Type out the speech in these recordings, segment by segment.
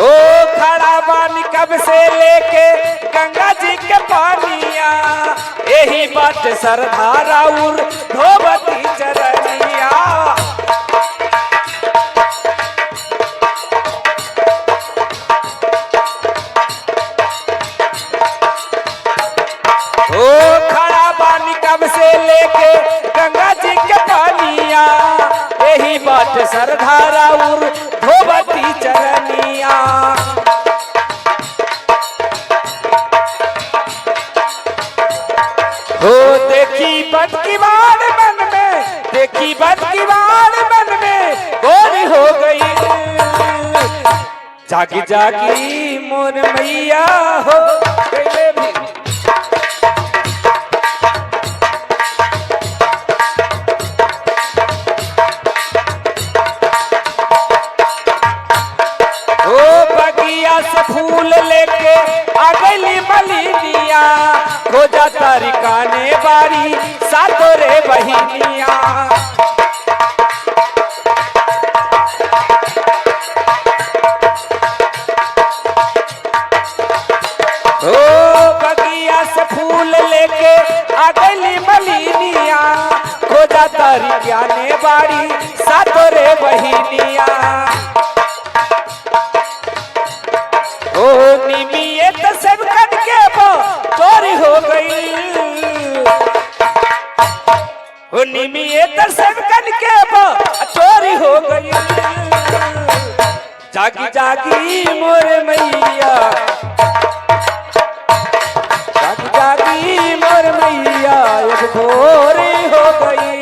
ओ खड़ा बानी कब से लेके गंगा जी के पानिया, यही बात सरधारा उर धोबती चरनिया। ओ खड़ा बानी कब से लेके गंगा जी के पानिया, यही बात सरधारा उर धोबती चरनिया। हो देखी बद की बार मन में, देखी बद की बार मन में गोरी हो गई। जागी जागी मोर मैया हो गई भी। से फूल लेके आ गई मलिनिया, हो जाता रिकाने बारी सातों रे बहिनिया। ओ बगिया से फूल लेके आ गई मलिनिया, हो जाता रिकाने बारी सातों रे बहिनिया। ओ निमिये तो सब कट के वो चोरी हो गई। ओ निमिये तो सब कट के वो चोरी हो गई। जागी जागी मोर मैया, जागी जागी मोर मैया एक भोरी हो गई।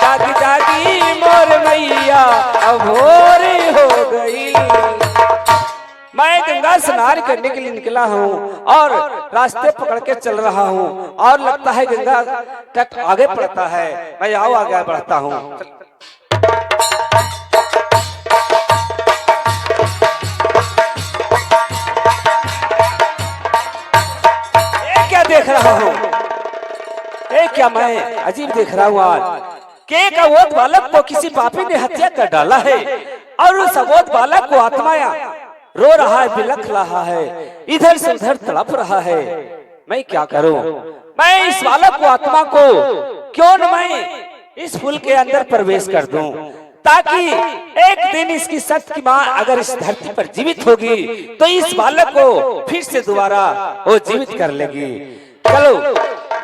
जागी जागी मोर मैया अब भोरी हो गई। मैं गंगा स्नान करने के लिए निकला हूँ और रास्ते पकड़ के चल रहा हूँ और लगता है गंगा तक आगे पड़ता है। मैं आओ आगे बढ़ता हूँ। ये क्या देख रहा हूँ? ये क्या मैं अजीब देख रहा हूँ आज? के का वो बालक को किसी पापी ने हत्या कर डाला है और उस अबोध बालक को आत्माया रो रहा है, बिलख रहा है, इधर से उधर तड़प रहा है। मैं क्या करूं? मैं इस बालक को आत्मा को क्यों न मैं इस फूल के अंदर प्रवेश कर दूं, ताकि एक दिन इसकी सत्य की मां अगर इस धरती पर जीवित होगी तो इस बालक को फिर से दोबारा वो जीवित कर लेगी। चलो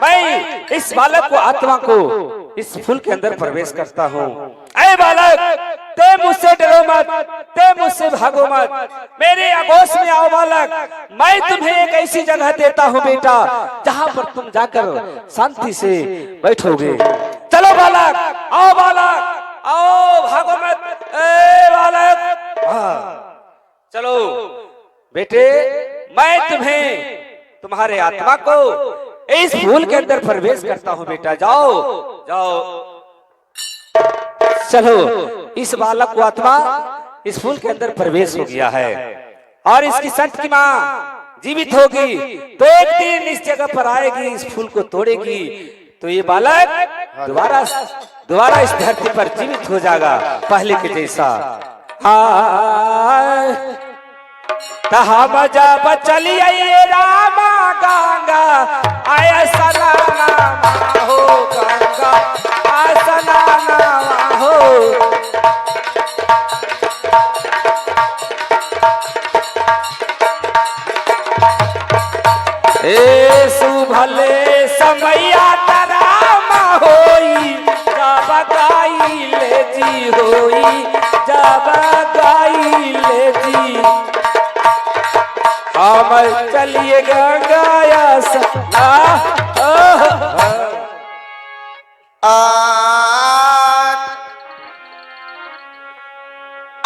मैं इस बालक को आत्मा को इस फूल के अंदर प्रवेश करता हूँ। ऐ बालक, ते मुझसे डरो मत, ते मुझसे भागो मत, मेरे आगोश में आओ बालक। मैं तुम्हें एक ऐसी जगह देता हूँ बेटा जहाँ पर तुम जाकर शांति से बैठोगे। चलो बालक, आओ बालक, आओ, भागो मत। ए बालक, चलो बेटे, मैं तुम्हें तुम्हारे आत्मा को इस फूल के अंदर प्रवेश करता हूँ बेटा। जाओ जाओ, चलो। इस बालक को आत्मा इस फूल के अंदर प्रवेश हो गया है और इसकी संत की मां जीवित होगी तो एक दिन इस जगह पर आएगी, इस फूल को तोड़ेगी तो ये बालक दोबारा इस धरती पर जीवित हो जाएगा पहले के जैसा। कहा मजा बचली रामा गंगा आया सनाना हो, गंगा सनाना हो। ए सुभले समैया तरामा होई, जब गाई ले जी होई, जब गाई ले जी। हम चलिए गंगाया सना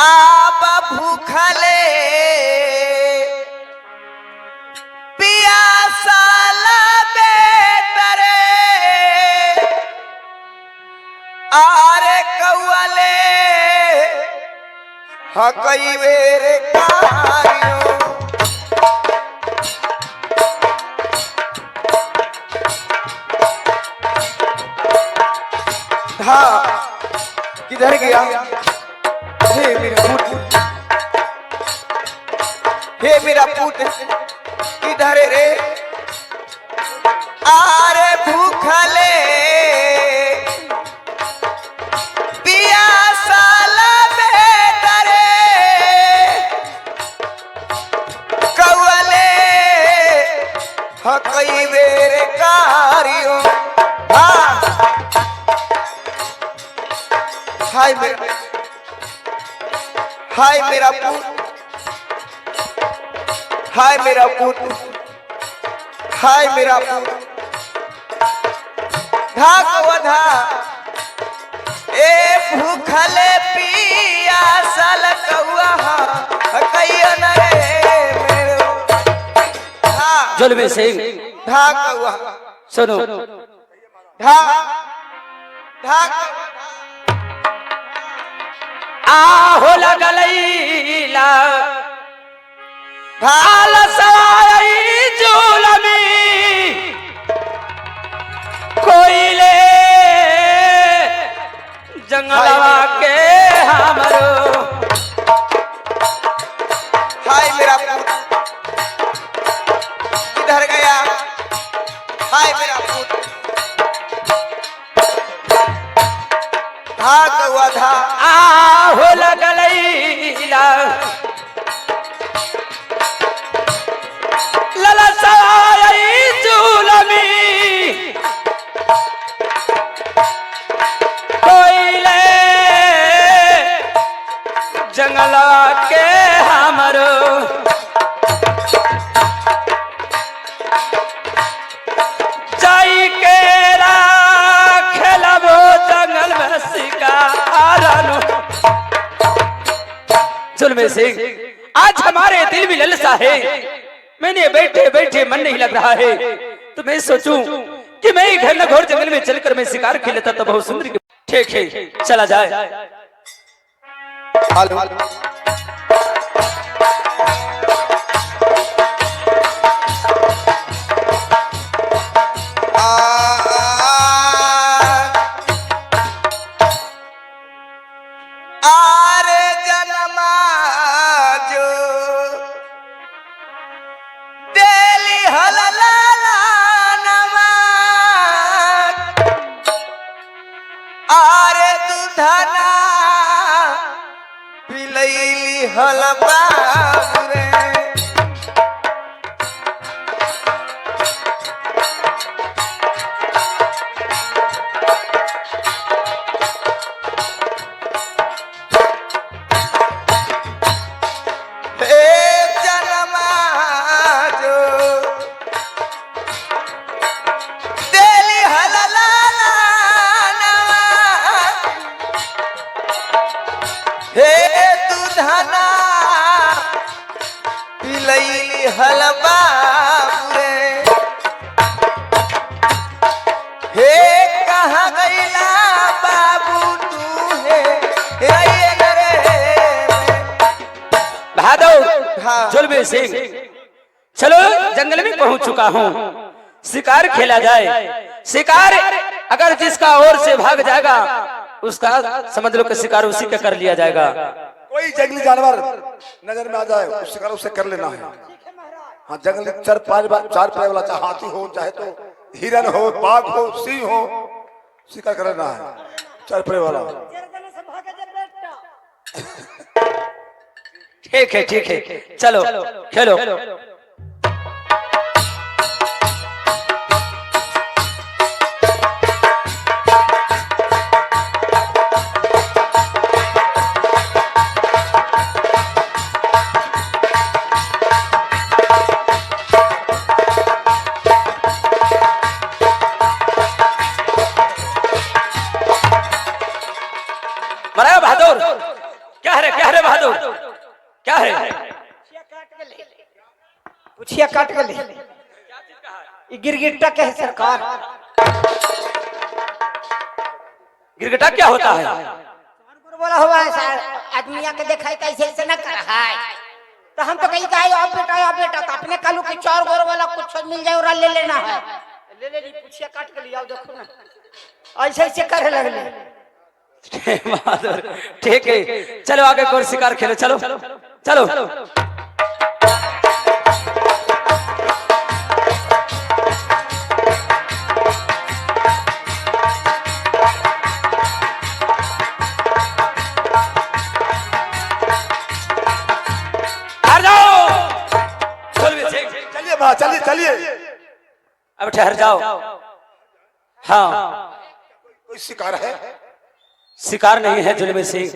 आप भूखले पियासल बेतरे आरे कौले हकई वेरे कारियो। हाँ, किधर गया? हे मेरा पुत्र किधर रे आरे भूखले पियासाला बेटा रे कौवले हकई बेर कारियो हाय मेरा पुत्र हाय मेरा पुत्र हाय मेरा पुत्र धाक वधा ए भूखले पियासल कौआ कहियो न रे मेरो जुल्मी सिंह धाक कौआ सुनो धाक धाक आहो लगलैला धाक आलसाई जुलमी कोइले जंगलवा के हमरो हाय मेरा पुत्र किधर गया हाय मेरा पुत्र धाक वधा आहो लगलैला ललसाई जुलमी कोइले जंगलवा के हमरो जाई के खेलबो जंगल में शिकारनो जुल्मी सिंह आज हमारे दिल में ललसा है मैंने बैठे बैठे मन नहीं लग रहा है तो मैं सोचूं कि मैं घर न घोर जंगल में चलकर मैं शिकार खेलता तो बहुत सुंदर ठीक है चला जाए हेलो आरे जनमा जो देली हलला नमा आरे दूधना पिलैली हलबा रे हलबा रे हे कहाँ गईला बाबू तू है रे बहादुर हाँ। जुल्मी सिंह चलो जंगल में पहुंच चुका हूं शिकार खेला जाए शिकार अगर जिसका और से भाग जाएगा उसका समझ लो कि शिकार उसी का कर लिया जाएगा कोई जंगली जानवर नजर में आ जाए उस शिकार उसे कर लेना है हाँ जंगली चार पांच पैर वाला चाहे हाथी हो चाहे तो हिरन हो बाघ हो सिंह हो शिकार कर लेना है चार पैर वाला ठीक है चलो खेलो मरा बहादुर क्या है बहादुर क्या है पूछिए काट के ले ये गिरगिट्टा क्या है सरकार गिरगिटा क्या होता है बोला हुआ है सर आदमी आके देखा कैसे ऐसे न कर रहा है तो हम तो कहीं कहे आप बेटा तो अपने कालू के चार गोर वाला कुछ मिल जाए और ले लेना है ले पूछिए काट के ले आओ देखो ना ऐसे ऐसे करे लगले बहादुर ठीक है चलो आगे और शिकार खेलो चलो महाराज चलिए चलिए। अब ठहर जाओ। हाँ, कोई शिकार है? शिकार नहीं है जुल्म सिंह।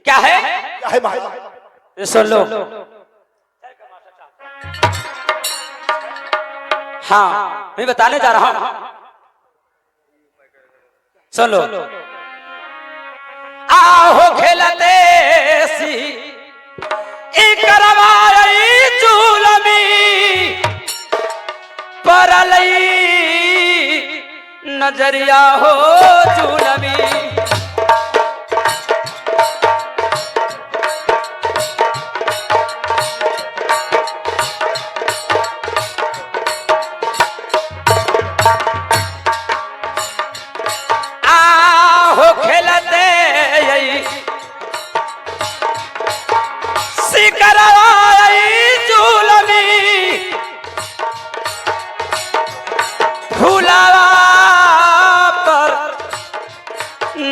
क्या है? क्या है महाराज? ये सुन लो। हाँ, मैं बताने जा रहा हूं, सुन लो। आहो खेलते सी करवाई जुलमी परलई नजरिया हो जुलमी।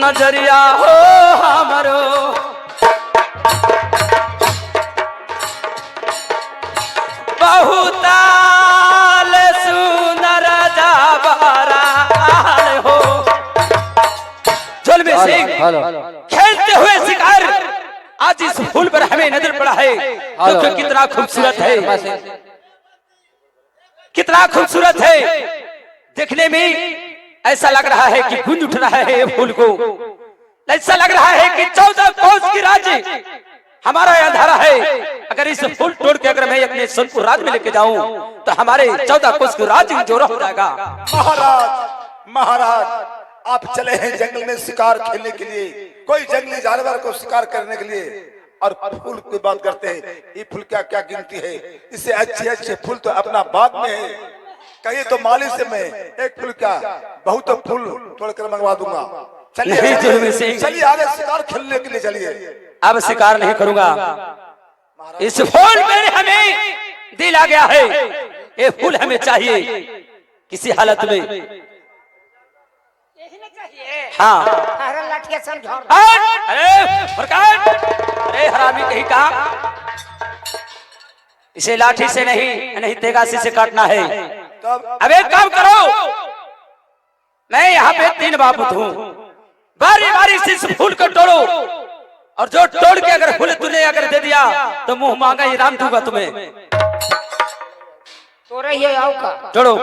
नजरिया हो हमरो बहुताल सुंदर जाबारा हो। जुल्म सिंह खेलते हुए शिकार आज इस फूल पर हमें नजर पड़ा है, जो कितना खूबसूरत है, कितना खूबसूरत है। देखने में ऐसा लग रहा है कि गूंज उठ रहा है ये फूल को। ऐसा लग रहा है कि 14 कोस की राज्य हमारा अंधारा है। अगर इस फूल तोड़ के अगर मैं अपने सोनपुर राज में लेके जाऊं तो हमारे 14 कोस की राज्य जोरा हो जाएगा। महाराज महाराज आप चले हैं जंगल में शिकार खेलने के लिए, कोई जंगली जानवर को शिकार करने के लिए, और फूल की बात करते हैं। ये फूल क्या क्या गिनती है? इससे अच्छे अच्छे फूल तो अपना बाग में है। कहिए तो माली से मैं एक फूल क्या बहुत फूल तोड़कर मंगवा दूंगा। चलिए चलिए आगे शिकार खेलने के लिए चलिए। अब शिकार नहीं करूंगा, इस फूल में हमें दिल आ गया है, ये फूल हमें चाहिए किसी हालत में। हाँ, अरे हरामी कहीं का, इसे लाठी से नहीं तेगासी से काटना है। अब एक काम करो, मैं यहाँ पे 3 बाबूत हूँ, बारी बारी से इस फूल को तोड़ो, और जो तोड़ के अगर फूल तूने अगर दे दिया तो मुंह मांगा इनाम दूंगा तुम्हें। तो रही है आओ का तोड़ो।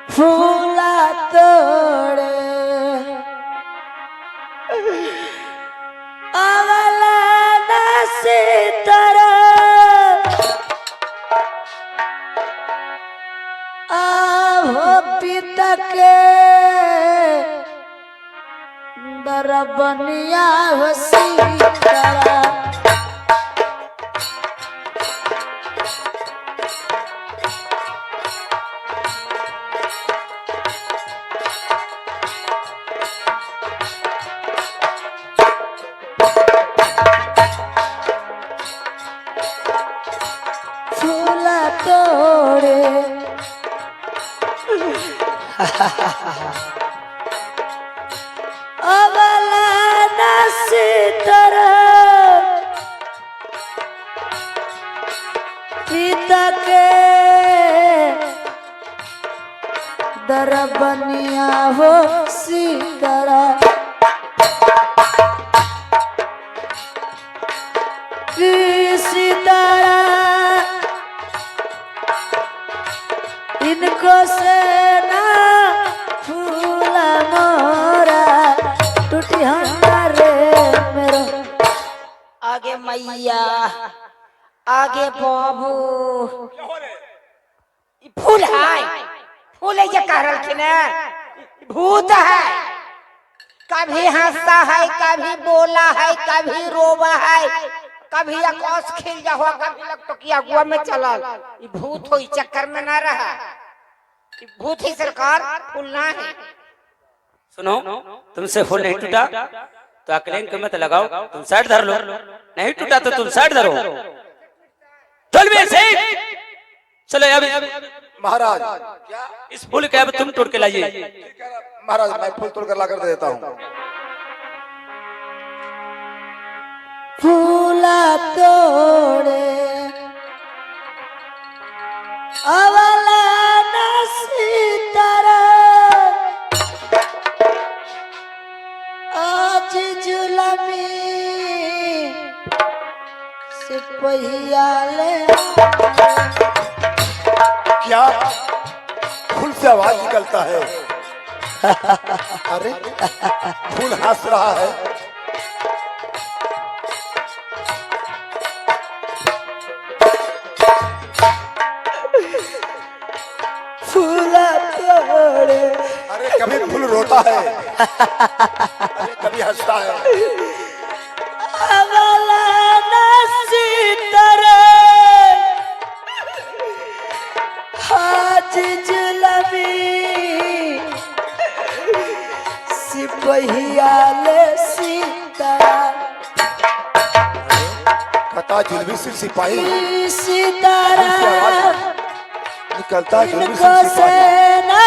फूला तोड़े अवला नसी तरह आहो पिता के दरबनिया हसी तरह। अवला नसी तरह पिता के दरबनिया हो सीतरा। किसी तरह इनको से ना फूला मोरा टूटी हमारे मेरो। आगे मैया आगे बाबू फूल है, फूल है ये कह रही ना, भूत है। कभी हंसता है, कभी बोला है, कभी रोवा है, कभी आकाश खिल जा हुआ, कभी लग तो किया गुआ में चला। ये भूत हो, चक्कर में ना रहा। भूत ही सरकार, फूल ना है। सुनो, तुमसे फूल नहीं टूटा तो अकलेन को मत लगाओ, तुम साइड धर लो। नहीं टूटा तो तुम साइड धरो। जुल्म सिंह चलो अब महाराज इस फूल के अब तुम तोड़ के लाइए। महाराज मैं फूल तोड़ कर ला कर दे देता हूँ। फूला तोड़े अवला नसीतरा आज जुलमी सिपहिया ले क्या फूल से आवाज निकलता है? अरे फूल हंस रहा है। फूला तोड़े अरे कभी फूल रोता है, अरे कभी हंसता है। अवला नसीतरा आज जुलमी सिपहिया ले सीतरा कथा जुलमी सिर सिपाही सीतारा निकलता है। जुलमी इनको सिर सिपाही सेना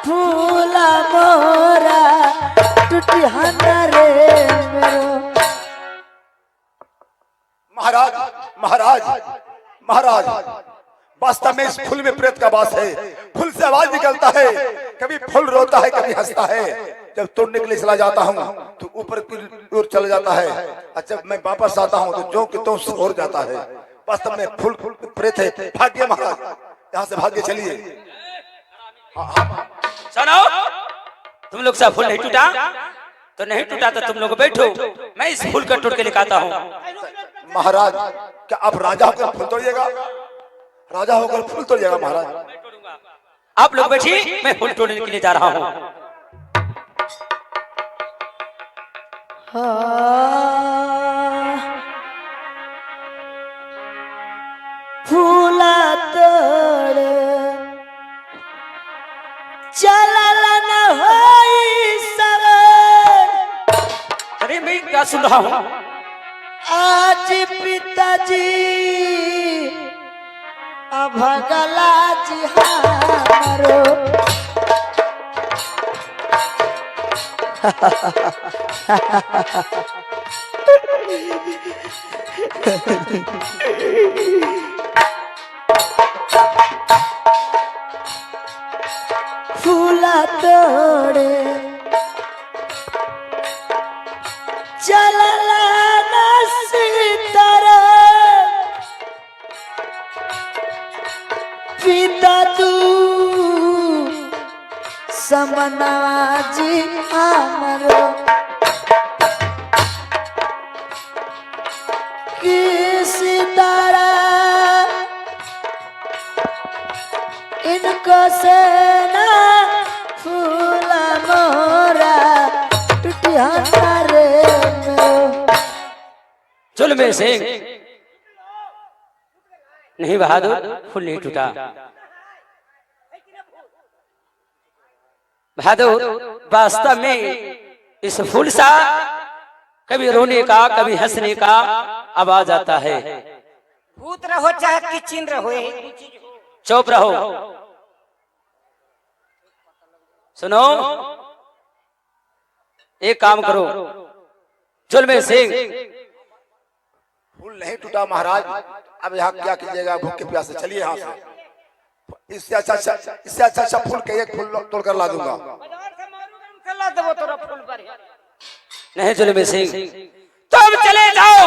फूला मोरा टूटी हनरे मेरो महाराज महाराज महाराज वास्तव में इस फूल में प्रेत का वास है। फूल से आवाज निकलता है, कभी फूल रोता है कभी हंसता है। जब तोड़ने के लिए चला जाता हूँ तो ऊपर की ओर चला जाता है, और जब मैं वापस आता हूँ तो जो कि तो हो जाता है। वास्तव में फूल प्रेत है। भाग्य महाराज, यहाँ से भाग्य चलिए। सुनो, तुम लोग से फूल नहीं टूटा तो नहीं टूटा तो तुम लोग बैठो, मैं इस फूल का तोड़ के लेकर हूँ। महाराज क्या आप राजा होकर फूल तोड़िएगा? राजा होकर फूल तोड़िएगा महाराज? आप लोग बैठिए, मैं फूल तोड़ने के लिए जा रहा हूँ। फूला तोड़े चलल न होई सवर अरे मैं क्या सुन रहा हूँ? आज पिताजी अभगला जी हारो फूला तोड़े चलला नसीतरा पिता तू समनाजी हमरो किसी तरह इनको सेना फूला मोरा टूटी हमारे जुल्मे से नहीं बहादुर, फूल नहीं टूटा। बहादुर वास्तव में इस फूल सा कभी रोने का कभी हंसने का आवाज आता है। भूत रहो चाहे किचिन रहो, चुप रहो। सुनो, एक काम करो, जुल्मे सिंह फूल नहीं टूटा महाराज, अब यहाँ क्या कीजिएगा? भूख के प्यासे चलिए यहाँ से। इससे अच्छा फूल के एक फूल तोड़ कर ला दूंगा। नहीं जुल्मे सिंह, तुम चले जाओ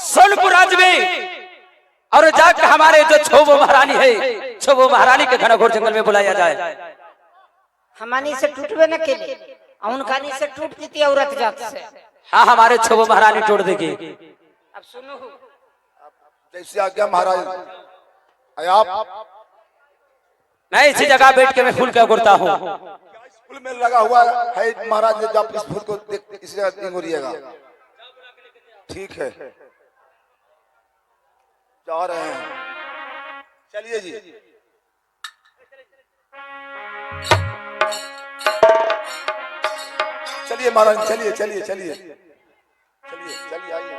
सोनपुर राज्य में और जाकर हमारे जो छोबो महारानी है, छोबो महारानी के घना घोर जंगल में बुलाया जाए। हमारी से टूटवे न के लिए, उनका नी से टूट जीती औरत जात से। हाँ, हमारे छोबो महारानी तोड़ देगी। अब सुनो, जैसे आज्ञा महाराज। आप मैं इसी जगह बैठ के मैं फूल का गुड़ता हूँ। इस फूल में लगा हुआ है महाराज, जब आप इस फूल को इस जगह गोरिएगा। ठीक है, जा रहे हैं, चलिए जी। चलिए महाराज, चलिए चलिए चलिए चलिए चलिए, आइए।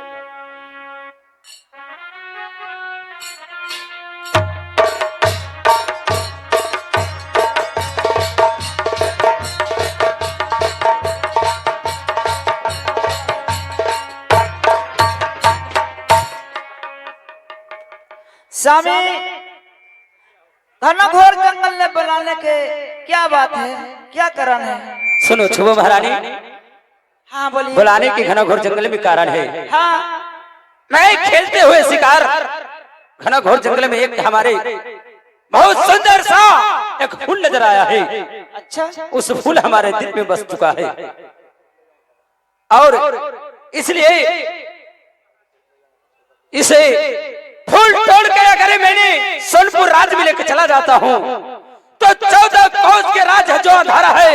स्वामी घनघोर जंगल में बुलाने के क्या बात है, क्या कारण है? सुनो शुभ महारानी, हाँ बोलिए। बुलाने के घनघोर जंगल में कारण है। हाँ मैं खेलते हुए शिकार घनघोर जंगल में एक हमारे बहुत सुंदर सा एक फूल नजर आया है। अच्छा, उस फूल हमारे दिल में बस चुका है और इसलिए इसे फूल तोड़ के अगर मैंने सोनपुर राज में लेकर चला जाता हूँ तो 14 कोस के राज जो अंधारा है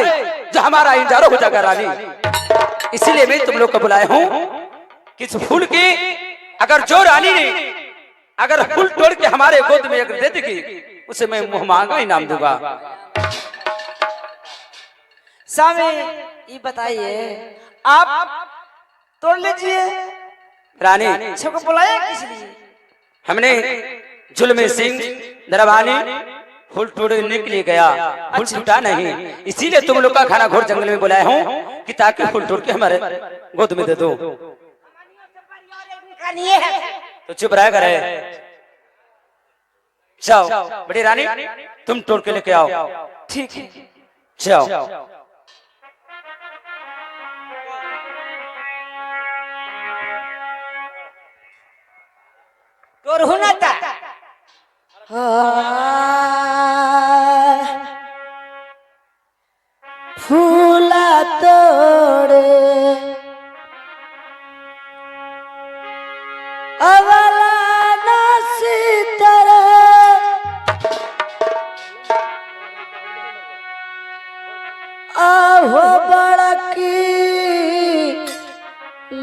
जो हमारा इंजारो हो जाएगा रानी। इसीलिए मैं तुम लोग को बुलाया हूँ कि इस फूल की अगर जो रानी ने अगर फूल तोड़ के हमारे गोद में अगर दे देगी उसे मैं मुंह मांगा इनाम दूंगा। स्वामी ये बताइए, आप तोड़ लीजिए। रानी सबको बुलाया किस लिए? हमने जुल्म सिंह दरबानी फूल तोड़ने के लिए गया, फूल टूटा नहीं, इसीलिए तुम लोग का खाना घोर जंगल में बुलाया हूँ कि ताकि फूल तोड़ के हमारे गोद में दे दो। तो चुप रह करे, जाओ बड़ी रानी तुम तोड़ के लेके आओ। ठीक है, जाओ। तोर होना था फूला तोड़े अवला नसीतरा आहो बड़की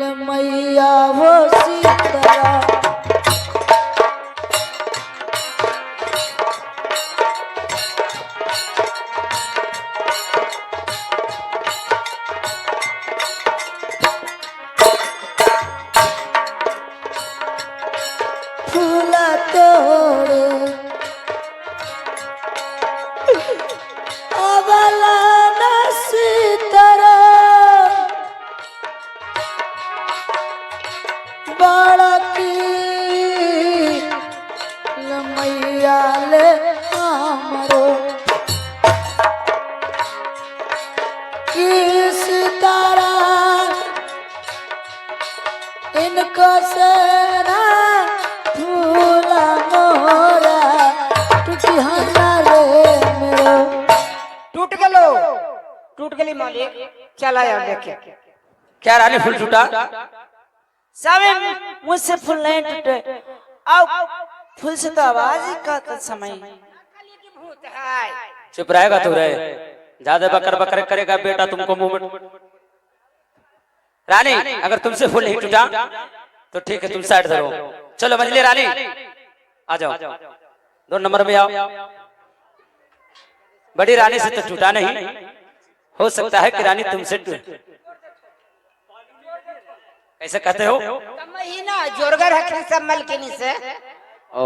लमैया हो सीतरा। फूला तोड़े अवला नसीतरा बड़की लमैया ले हमरो किस तरह इनको सेना फूला मोरा टूटिहाना रे मेरो। टूट गली मालिक, चला यार देखे क्या रानी फूल टूटा? स्वामी मुझसे फूल नहीं टूटे, आओ फूल से तो आवाज ही का समय। चुप रहेगा तू रे, ज्यादा बकर बकर करेगा बेटा तुमको मुंह में। रानी अगर तुमसे फूल नहीं टूटा तो ठीक है, तुम साइड धरो। चलो मंजली रानी आ जाओ, 2 नंबर में आओ। बड़ी रानी से तो टूटा नहीं, हो सकता है कि रानी तुमसे कैसे कहते हो? महीना जोरगर रखने सब मलकिनी से। ओ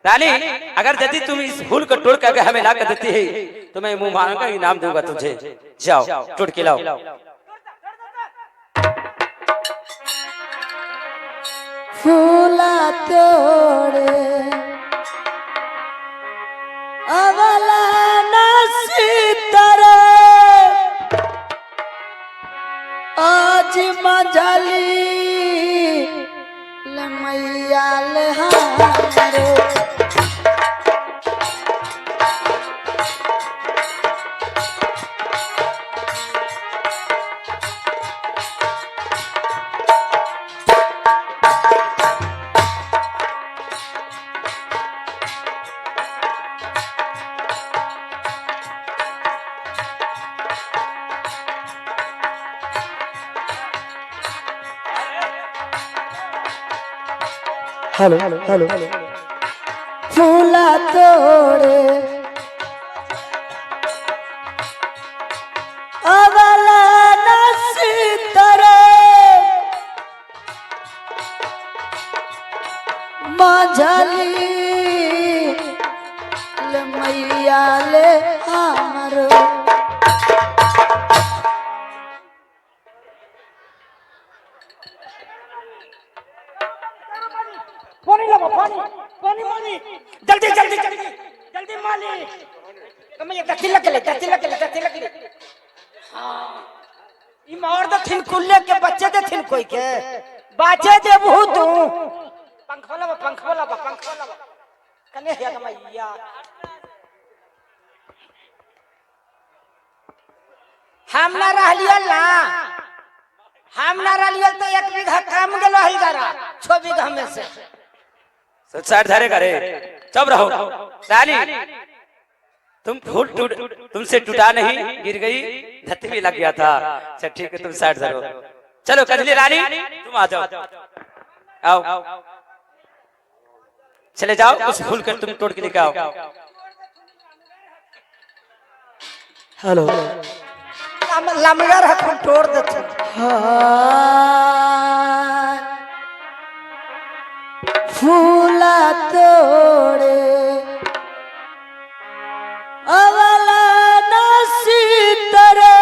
रानी अगर यदि तुम इस फूल को तोड़ कर हमें ला कर देती है तो मैं मुंह मांग कर इनाम दूंगा तुझे। जाओ तोड़ के लाओ। फूला तोड़े अवला नसीतरा आज मजली लमैया ले हमरो। हेलो हेलो फूला तोड़े अवला नसीतरा मझली लमैया ले हमरो। पानी ला पानी पानी पानी जल्दी जल्दी जल्दी जल्दी मालिक कम ये दतिल लगले हां ई मार द थिन कुल्ले के बच्चे दे थिन कोई के बाचे दे भूत पंखोला कने है मैया हम ना रहलियो तो 1 बीघा काम गेलो है जरा 6 बीघा में से साइड धरे करे चुप रहो रानी तुमसे टूटा नहीं गिर गई धरती भी लग गया था अच्छा ठीक है तुम साइड धरो चलो कजली रानी तुम आ जाओ आओ चले जाओ उस फूल कर तुम तोड़ के लेके आओ हेलो लमगर हम तोड़ देते फूला तोड़े अवला नसीतरे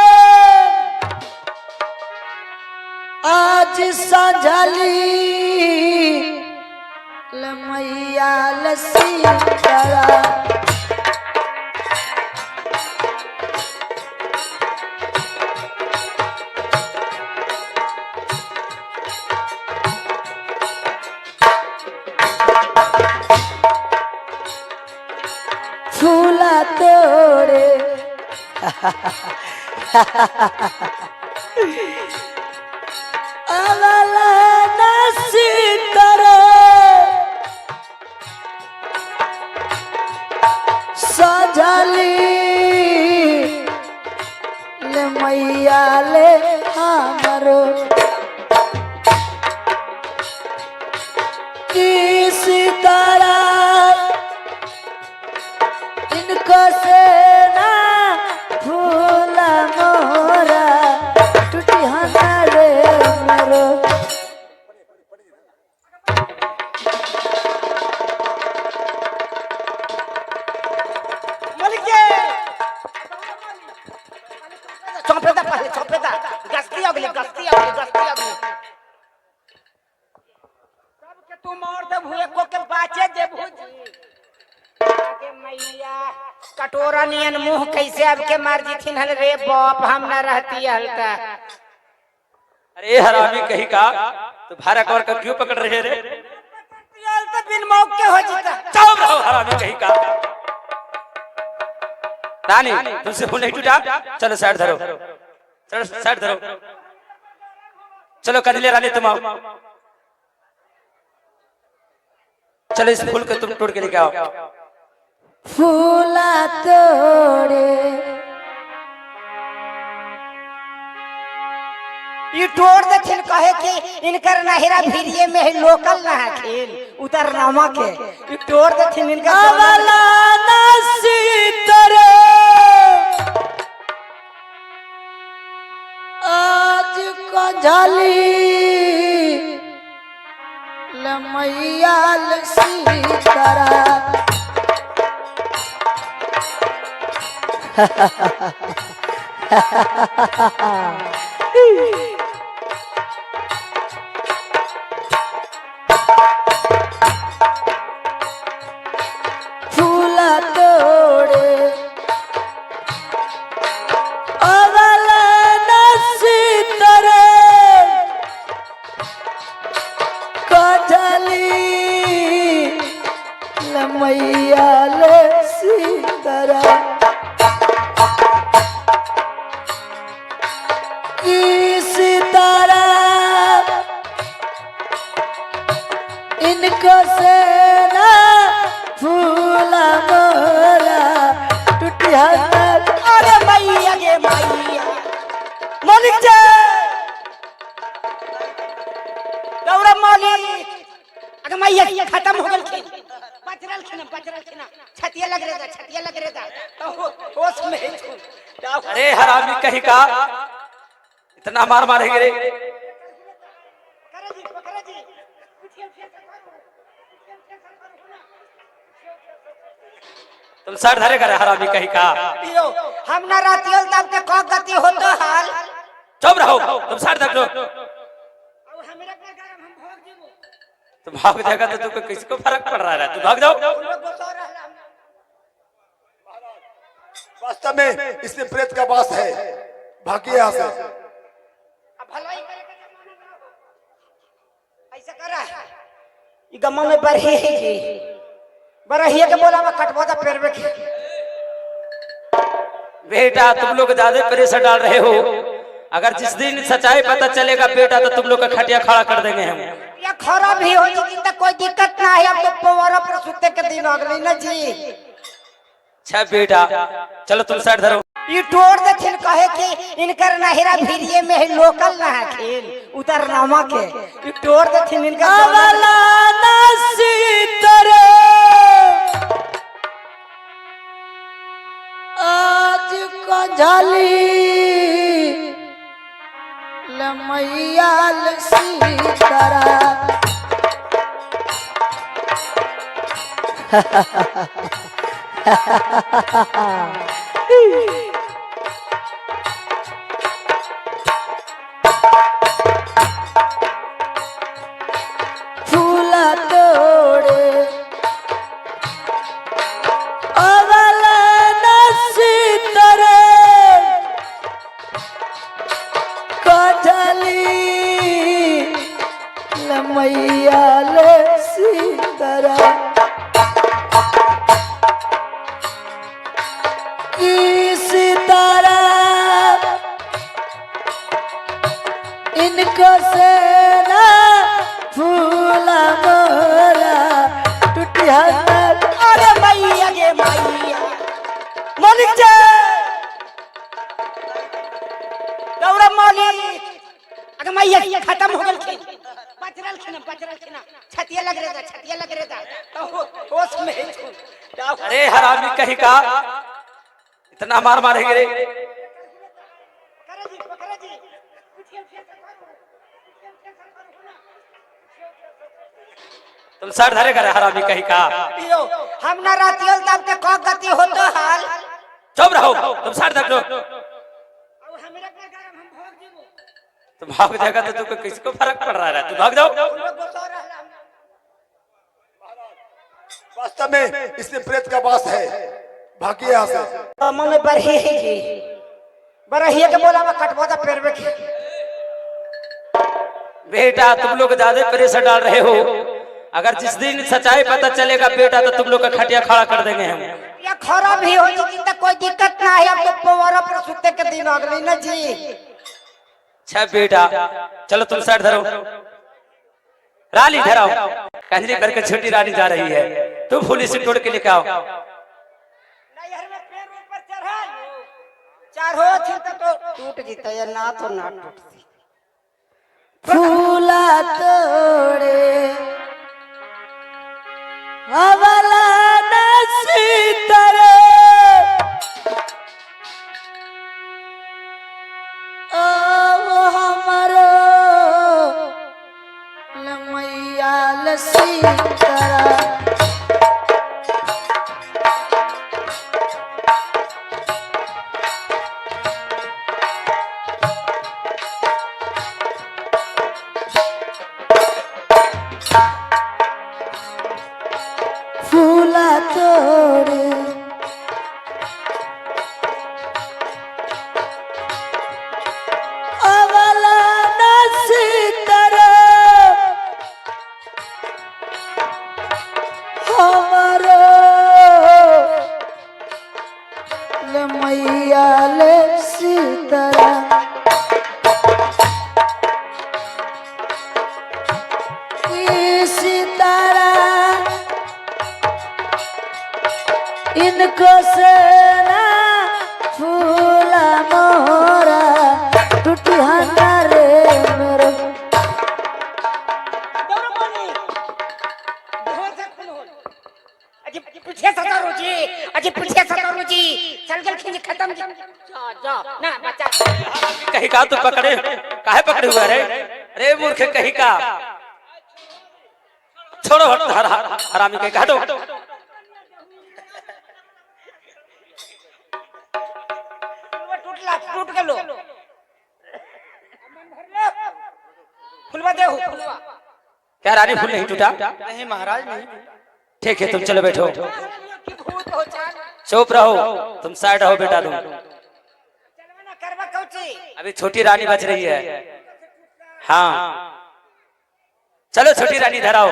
आज सजली लमैया लसीतरा फूला तोड़े अवला नसीतरे सजली ले मैया ले हमरो किस तरह इनको से ना फूला मोरा टूटी हना रे मरो मालिक के चौपेदा गस्ती अगले सबके तू मार दे भूए को के बाचे दे भूजी आगे मैया कटोरा नियन मुंह कैसे अब के मार जीथिन हल रे बाप हम ना रहती हलता अरे हरामी कहीं का तो भारा कवर का क्यों पकड़ रहे रे यार तो बिन मौके हो जीता चुप रहो हरामी कहीं का रानी तुमसे फूल नहीं टूटा चलो साइड धरो चलो साइड धरो चलो कजली रानी तुम आओ चलो इस फूल को तुम तोड़ के लेके आओ फूला तोड़े ये तोड़ दे थिन कहे कि इनकर नहिरा भिरिये में है लोकल ना है खेल उतर नामा के ये तोड़ दे थिन इनका अवला नसीतरे आज कजली लमैया लसीतरा फूला तोड़े अवला नसीतरे कजली लमैया लसीतरा इनको से ना फूला मोरा टूटी हाथ अरे मैया गे मैया मालिक जी दौड़ा मालिक अगर मैया खत्म हो गल थी बचरल खना छतिया लग रे तो होश में छू अरे हरामी कहीं का इतना मार मारेंगे रे करे जी तुम साइड धरे करे हरामी कहीं का हम ना रातियल तब के कौन गति हो तो हाल चुप रहो तुम साइड धर दो और हमरा के हम भाग जीवो तुम भाग जाएगा तो तुमको किसको फर्क पड़ रहा है तुम भाग जाओ वास्तव में इसमें प्रेत का वास है, भागिए यहाँ से। अब भलाई करे के जमाना ना हो। ऐसा कर रहा है ये गम्मा में बरही बरहिए के बोला मैं कटवा दा पेड़ में बेटा तुम लोग ज्यादा प्रेशर डाल रहे हो। अगर जिस दिन सच्चाई पता चलेगा बेटा तो तुम लोग का खटिया खड़ा कर देंगे हम। या खराब भी हो जी तो कोई दिक्कत ना है। अब तो पवारा पर सुते के दिन आ गई ना जी। अच्छा बेटा चलो तुम साइड धरो। ये टोड़ दे थिन कहे कि इनकर नहिरा भिरिये में है लोकल ना है खेल उतर नामा के। ये टोड़ दे थिन इनका अवला नसीतरे आज को झाली लमैयाल सीतरा फूला तोड़े अवला नसीतरे कजली लमैयाल सीतरा सीतारा इनको से ना फूला मोरा टूटिया। अरे मैया गे मैया मालिक जी दौड़ा मालिक अगर मैया खत्म हो गल खेल बचरल खिना छतिया लग रहा तो होश में अरे हरामी कहीं का इतना मार मारेंगे रे। पकड़ा जी तुम साइड धरे करे हरामी कहीं का। हम ना रातियों तब के को गति हो तो हाल चुप रहो तुम साइड धर दो। अब हमरा के गरम हम भाग जेबो तुम भाग जाएगा तो तुमको किसको फर्क पड़ रहा है। तुम भाग जाओ। वास्तव में इसमें प्रेत का वास है, भागिए यहाँ से। मुंह में बरहिए के बोला मैं कटवा दा पेड़ में बेटा तुम लोग ज्यादा प्रेशर डाल रहे हो। अगर जिस दिन सच्चाई पता चलेगा बेटा तो तुम लोग का खटिया खड़ा कर देंगे हम। या खराब भी हो जी तो कोई दिक्कत ना है। अब तो पवारा पर सुते के दिन आ गई ना जी। अच्छा बेटा चलो तुम साइड धरो। रानी धराओ कंजरी करके छोटी रानी जा रही है। तुम फूली से तोड़ के लेके आओ। नहर में पैर ऊपर चढ़ा थी तो टूट जीता या ना तो ना टूटती। फूला तोड़े अवला नसीतरे ओ हमारो लमैयाल सीतरा फूला तोड़े अवला नसीतरे हमारो लमैयाल सीतरा सीतारा इनको से ना फूला मोरा टूटी रे मेरे। चल खत्म जा ना बच्चा कहीं का तो पकड़े काहे पकड़े हुआ रे। अरे मूर्ख कहीं का छोड़ो हरामी कहीं का हटो। टूट गलो फुलवा दे फुलवा। क्या रानी फूल नहीं टूटा? नहीं महाराज नहीं। ठीक है तुम चलो बैठो। चुप रहो, तुम साइड रहो बेटा तुम। चलवा ना करवा कौची। अभी छोटी रानी बच रही है। हाँ चलो छोटी रानी धराओ।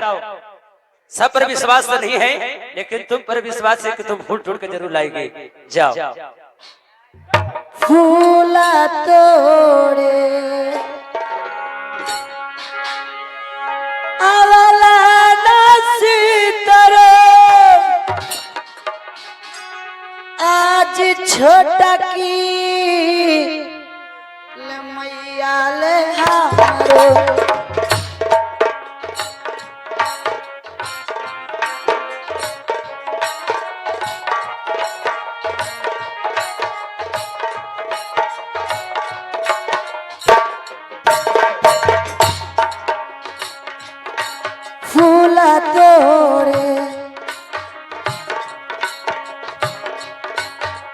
सब पर विश्वास तो नहीं है, लेकिन तुम पर विश्वास है कि तुम फूल ढूंढ के जरूर लाएगी। जाओ। फूला तोड़े अवला नसीतरो आज छोटा की ले मैया ले हारो। फूला तोड़े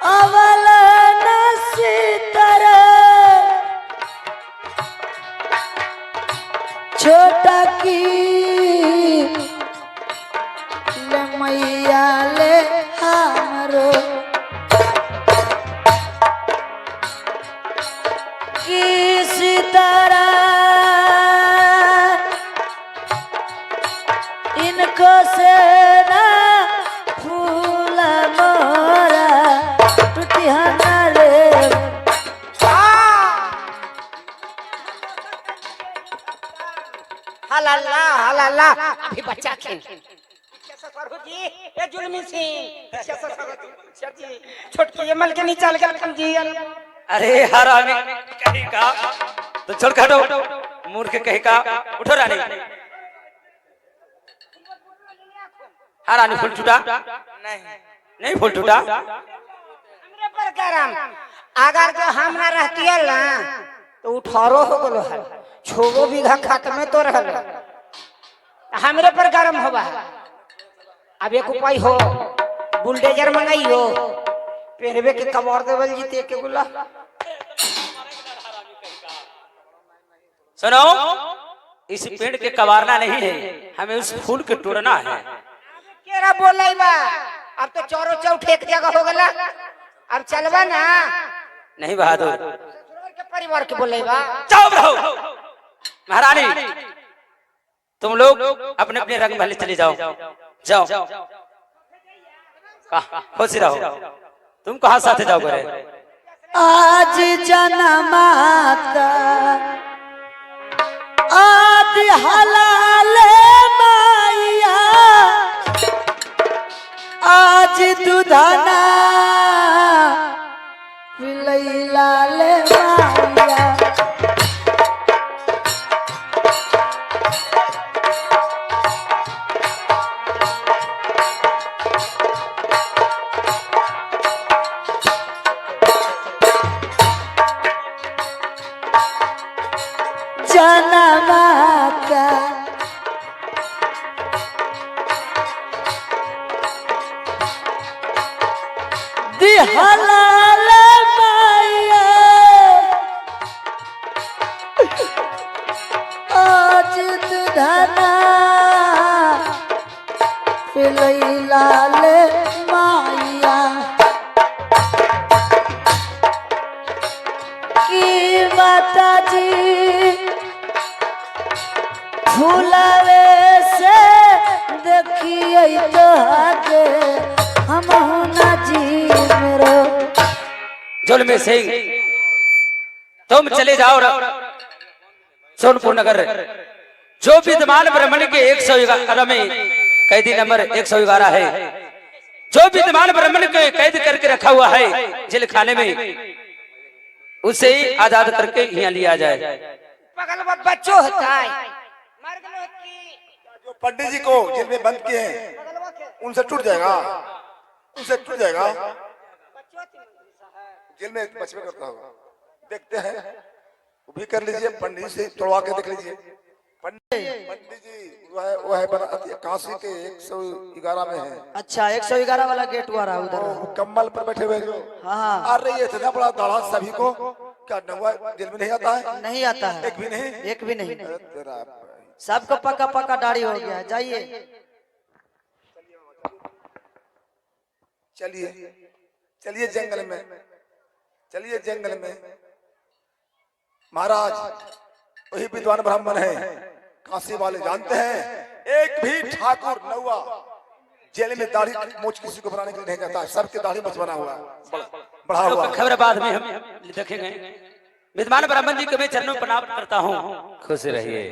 अवला नसीतरो छोटा की ले मैया ले हारो। किसी तरह इनको से ना फूल मोरा टूटिया ना रे। हलाला हलाला अभी बच्चा खेल। जी ये जुल्मी सिंह जी छोटकी ये मल के नीचे चल गया जी। अरे हरामी कहीं का तो छोड़ हटो, मूर्ख कहीं का। उठो रानी। हाँ रानी फूल टूटा नहीं फूल टूटा। हमरे पर गरम अगर जो हम ना रहती है ना तो 18 हो गलो है। 6 बीघा खात में तो रहल हमरे पर गरम होबा। अब एक उपाय हो, बुलडोजर मंगाइयो, पेरवे के कबाड़ देवल जीते के गुला। सुनो, इस पेड़ के कबारना नहीं है, हमें उस फूल के तोड़ना है। केरा बोले बा अब तो चौरो चौठ एक जगह हो गला। अब चलवा ना। नहीं बहादुर, के परिवार के बोले बा। चुप रहो महारानी। तुम लोग अपने अपने रंग महल चले जाओ। जाओ खुशी रहो। तुम कहाँ साथे जाओगे? आज जनमाता आदि हलाल माया आज दुधाना पिलैला ले माया। जनमाता दिहलाल माया आज दुधना पिलैला ले माया। की माता जी फूलावे से देखिए तो आगे हम ना जी मेरो। जुल्मी सिंह, तुम चले जाओ सोनपुर नगर। जो विद्यमान ब्राह्मण के 111 में कैदी नंबर 111 है, जो विद्यमान ब्राह्मण के कैद करके रखा हुआ है जेल खाने में, उसे आजाद करके यहाँ लिया जाए। पगल बच्चों होता है जो पंडित जी को जेल में बंद किए हैं उनसे टूट जाएगा, उनसे टूट जाएगा। जेल में बचपन करता होगा, देखते हैं वो भी कर लीजिए। पंडित से तोड़वा के देख लीजिए। पंडित जी वो है काशी के 111 में है। अच्छा 111 वाला गेट हुआ रहा उधर। वो कम्बल पर बैठे हुए जो। हाँ अरे ये इतना बड़ा दाढ़ा सभी को क्या नवा जेल में नहीं आता है? नहीं आता है, एक भी नहीं, एक भी नहीं। तेरा सबको पक्का पक्का दाढ़ी हो गया। जाइए चलिए चलिए जंगल में, चलिए जंगल में। महाराज वही विद्वान ब्राह्मण है, काशी वाले जानते हैं, एक भी ठाकुर नौआ जेल में दाढ़ी मोछ किसी को बनाने के लिए नहीं जाता, सबके दाढ़ी मोछ बना हुआ बढ़ा हुआ। खबर बाद में हम देखेंगे। विद्वान ब्राह्मण जी को मैं चरणों में प्रणाम करता हूँ, खुश रहिए।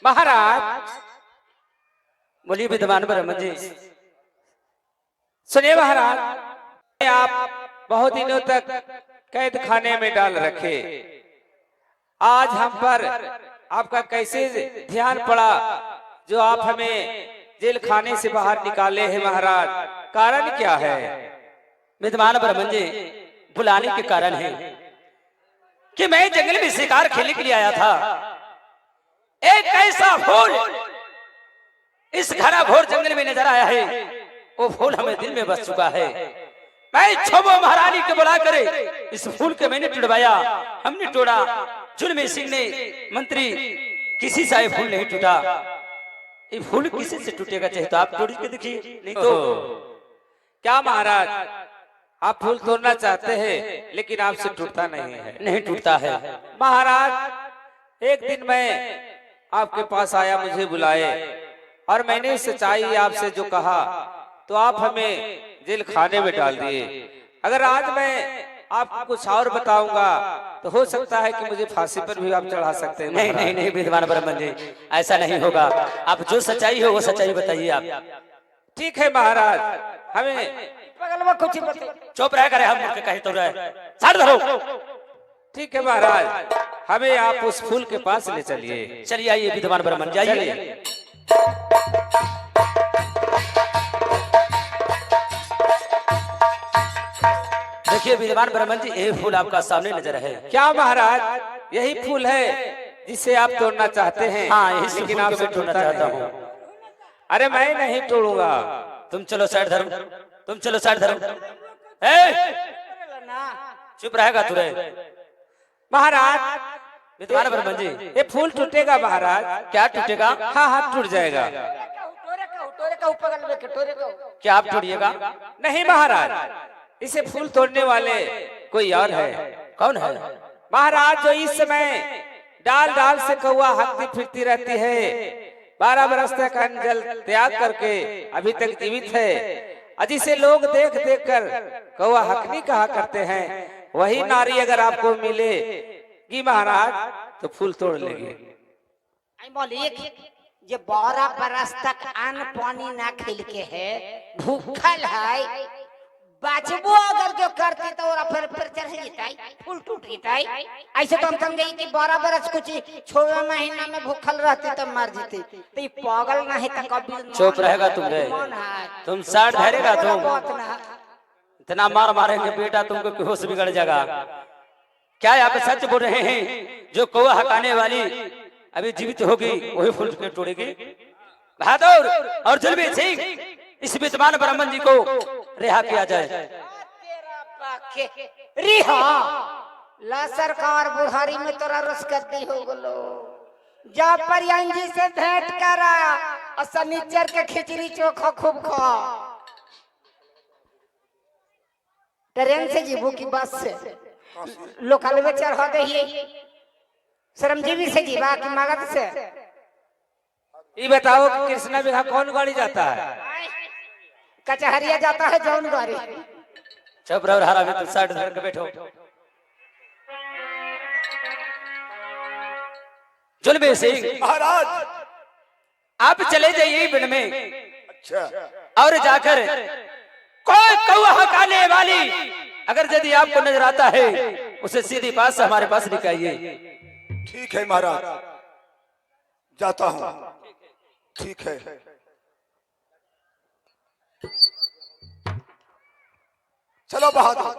महाराज बोलिए विद्वान ब्राह्मण जी। सुनिए महाराज, आप बहुत दिनों तक कैद खाने में डाल रखे, आज हम पर आपका कैसे ध्यान पड़ा जो आप हमें जेल खाने से बाहर निकाले हैं महाराज, कारण क्या है? विद्वान ब्राह्मण जी, बुलाने के कारण है कि मैं जंगल में शिकार खेलने के लिए आया था। एक ऐसा फूल इस घना घोर जंगल में नजर आया है, वो फूल हमें दिल में बस चुका है। मैं छोबो महारानी को बुला करे इस फूल के मैंने टुटवाया, हमने तोड़ा। जुल्म सिंह ने मंत्री किसी से फूल नहीं टूटा, ये फूल किसी से टूटेगा? चाहे तो आप तोड़ के देखिए, नहीं तो क्या महाराज आप फूल तोड़ना चाहते हैं लेकिन आपसे टूटता नहीं है? नहीं टूटता है महाराज। एक दिन मैं आपके पास आया, मुझे बुलाए और मैंने सच्चाई आपसे जो कहा तो आप हमें जेल खाने में डाल दिए। अगर आज मैं आपको कुछ और बताऊंगा तो हो सकता है कि मुझे फांसी पर भी आप चढ़ा सकते हैं। नहीं नहीं नहीं विद्वान ब्राह्मण जी, ऐसा नहीं होगा। आप जो सच्चाई हो वो सच्चाई बताइए आप। ठीक है महाराज, हमें बगल में कुछ बता। चुप रह करे, हम कहे तो रहे साथ धरो। ठीक है महाराज, हमें आप उस फूल के पास ले चलिए। चलिए आइए विद्वान ब्राह्मण, जाइए। देखिए विद्वान ब्राह्मण जी, ये फूल आपका सामने नजर है। क्या महाराज, यही फूल है जिसे आप तोड़ना चाहते हैं? हाँ, यही लेकिन आपसे तोड़ना चाहता हूँ। अरे मैं नहीं तोड़ूंगा, तुम चलो साइड धरो, तुम चलो साइड धरो। चुप रहेगा तू रे महाराज। विद्वान ब्राह्मण जी, ये फूल टूटेगा महाराज। क्या टूटेगा? हाँ हाँ टूट जाएगा। क्या आप तोड़िएगा? नहीं महाराज, इसे फूल तोड़ने वाले कोई और है। कौन है महाराज? जो इस समय डाल डाल से कौआ हकती फिरती रहती है, 12 बरस तक अन्न जल त्याग करके अभी तक जीवित है, और जिसे लोग देख देख कर कौआ हकनी कहा करते हैं, वही नारी अगर आपको मिलेगी महाराज तो फूल तोड़ लेगी। बोलिए जो 12 बरस तक अन्न पानी ना खिल के है, भूखल है, बचबो अगर जो करते तो और फिर चढ़ जीताई, फूल टूट जीताई। ऐसे तो हम समझे कि 12 बरस कुछ 6 महीना में भूखल रहते तो मर जीते। तो ये पागल नहीं तो कभी चुप रहेगा तुम रे, तुम साइड धरेगा तुम। इतना मार मारेंगे बेटा तुमको होश बिगड़ जाएगा। क्या आप सच बोल रहे हैं? जो कौआ हकाने वाली अभी जीवित होगी वही फूल तोड़ेगी? बहादुर और जुल्मी सिंह, इस विद्वान ब्राह्मण जी को रिहा किया जाए। रिहा ला सरकार बुढ़ारी में तोरा रसगद्दी हो गलो। जा परियन जी से भेंट करा और शनिचर के खिचड़ी चोखा खूब खा। ट्रेन से जीवो की बस से लोकल में चढ़ा दे, श्रमजीवी से जीवा की मगध से। ये बताओ कि कृष्णा बिहार कौन गाड़ी जाता है? कचहरिया जाता है जौन गाड़ी। चुप रहो हरा, तुम साइड धर के बैठो। जुल्मी सिंह महाराज आप चले जाइए वन में, अच्छा, और जाकर कोई कौआ हकाने वाली अगर यदि आपको नजर आता है उसे सीधी पास से हमारे पास निकालिए। ठीक है महाराज, जाता हूँ। ठीक है। चलो बहादुर,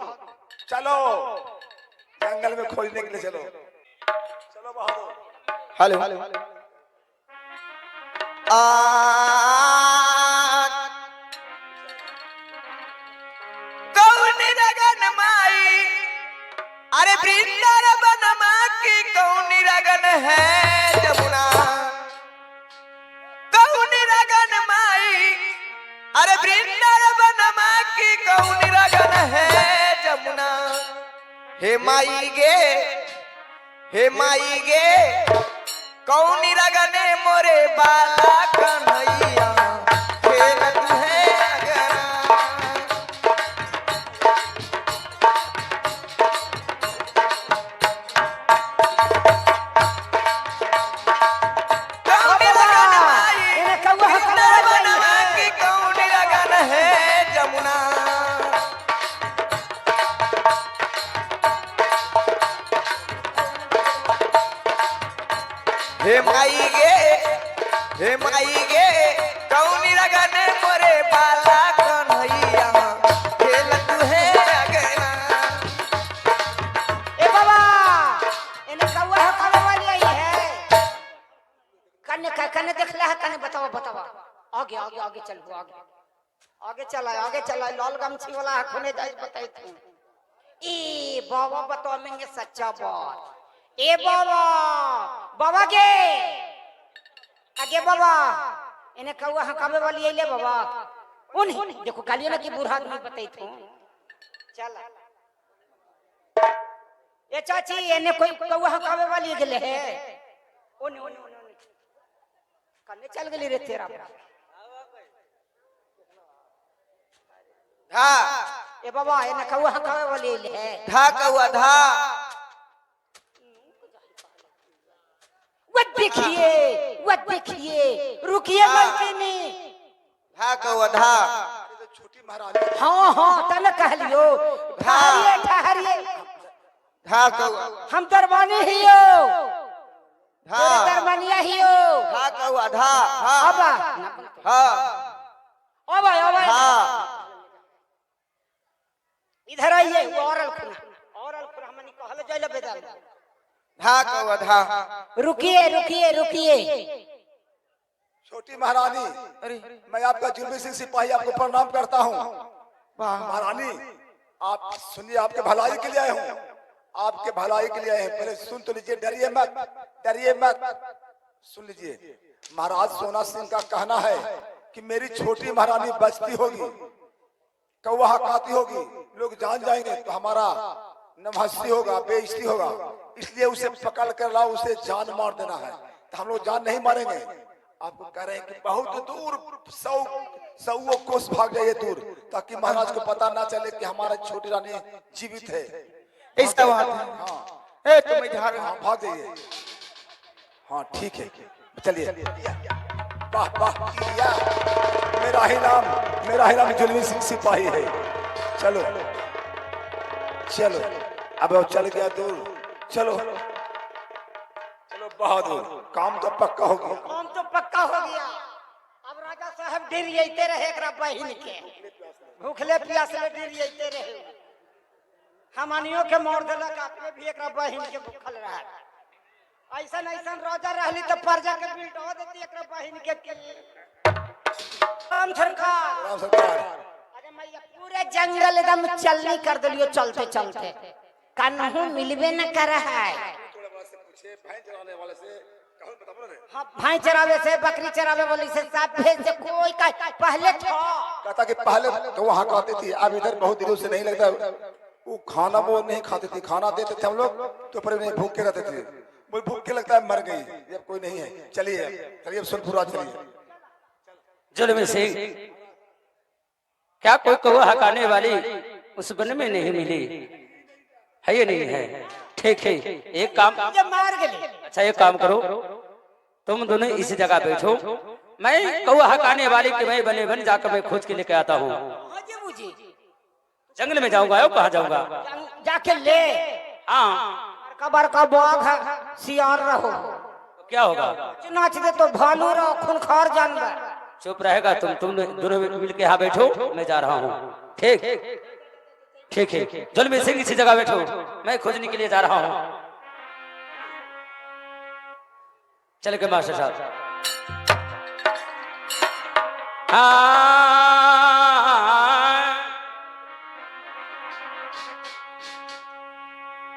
चलो जंगल में खोजने के लिए चलो। चलो बहादुर। हेलो कौन रगन माई, अरे वृंदावन माँ की कौन रगन है जमुना, कौन रगन माई अरे वृंदावन की कौन रगन है जमुना, हे माई गे कौन रगने मोरे बाला कन्हैया खेलत है अगना। कौन रगन माई वृंदावन की कौन रगन है जमुना, हे माई गे कौनी रगने मोरे बाला कन्हैया खेलत है अगना। ए बाबा इन्हें कौआ है कौन वाली आई है कन्ने देखला है कन्ने बताओ आगे चल आगे चला लाल गमछी वाला है खुने जाए बताई तू ए बाबा बताओ मेंगे सच्चा बात। ए बाबा के आगे बाबा इन्हें कौआ हकावे वाली आइले बाबा उन देखो कालियो ना की बूढ़ा आदमी बताई थू चल ए चाची इन्हें कोई कौआ हकावे वाली गेले है ओने कन्ने चल गेली रे तेरा धा ए बाबा इन्हें कौआ हकावे वाली आइले है धा कौआ धा वत देखिए रुकिए मलकिनी धा कौआ धा छोटी महारानी हाँ तने कहलियो ठहरिए धा कौआ हम दरबानी हियो धा दरबानिया हियो धा कौआ धा अबा हाँ इधर आइए औरल खुना हमनी कहले जाइले बेदाल धा कौआ धा रुकिए छोटी महारानी मैं आपका जुलमी सिंह सिपाही आपको प्रणाम करता हूँ। महारानी आप सुनिए, आपके भलाई के लिए आए हूँ, आपके भलाई के लिए आए हैं। पहले सुन तो लीजिए, डरिए मत सुन लीजिए। महाराज सोना सिंह का कहना है कि मेरी छोटी महारानी बचती होगी, कौआ हकाती होगी, लोग जान जाएंगे तो हमारा नमहस्ती होगा, बेइज्जती होगा, इसलिए उसे पकड़ कर लाओ, उसे जान मार देना है। तो हम लोग जान नहीं मारेंगे, आपको कह रहे हैं कि बहुत दूर 100 कोस भाग जाइए दूर, ताकि महाराज को पता ना चले कि हमारा छोटी रानी जीवित है। ऐसा बात है। हाँ ए तुम इधर हाँ भाग जाइए। हाँ ठीक है, चलिए। वाह वाह किया, मेरा ही नाम जुलमी सिंह सिपाही है। चलो अब वो चल गया दूर, चलो बहादुर, काम तो पक्का हो गया। अब राजा साहब डिरियते रहे एकरा बहिन के, भूखले प्यासले डिरियते रहे, हमनियों के मोड़ देलक, अपने भी एकरा बहिन के भूखल रहा। ऐसन राजा रहली तो प्रजा के बिल्टवा देती एकरा बहिन के। राम सरकार अरे मैया पूरे जंगल एकदम चलनी कर दिलियो, चलते कन्हू मिलबे न कर है। हाँ भाई चरावे से, बकरी चरावे वाली से, सब भेज से, कोई का पहले कहता कि पहले तो वहाँ खाती थी, अब इधर बहुत दिनों से नहीं लगता। वो खाना वो नहीं खाती थी, खाना देते थे हम लोग तो पर नहीं भूख के रहते थे। वो भूख के लगता है मर गई, अब कोई नहीं है। चलिए सुनपुरा चलिए। जुलमी सिंह, क्या कोई कौआ हकाने वाली उस वन में नहीं मिली है? ये नहीं है, ठीक है। एक काम, अच्छा एक काम करो, तुम दोनों इसी जगह बैठो, मैं कौआ हकाने वाली के मैं बने जाकर मैं खोज के लेके आता हूँ। जंगल में जाऊंगा, कहाँ जाऊंगा? जाके ले। हाँ कबर का बाघ सियार रहो, क्या होगा? नाच दे तो भालू रहो, खूंखार जानवर। चुप रहेगा तुम दोनों मिल के यहाँ बैठो, मैं जा रहा हूँ। ठीक है। जुलमी सिंह इसी जगह बैठो, मैं खोजने के लिए जा रहा हूँ। चल के मास्टर साहब।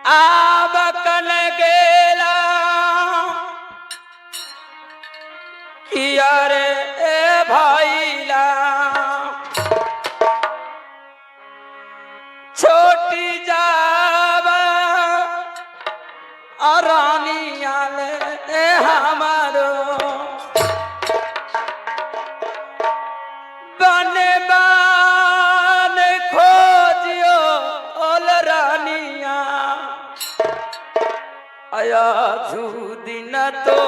आब कन गेला किया रे भाईला, बने बान खोजियो ओल रानिया आया झू दिन तो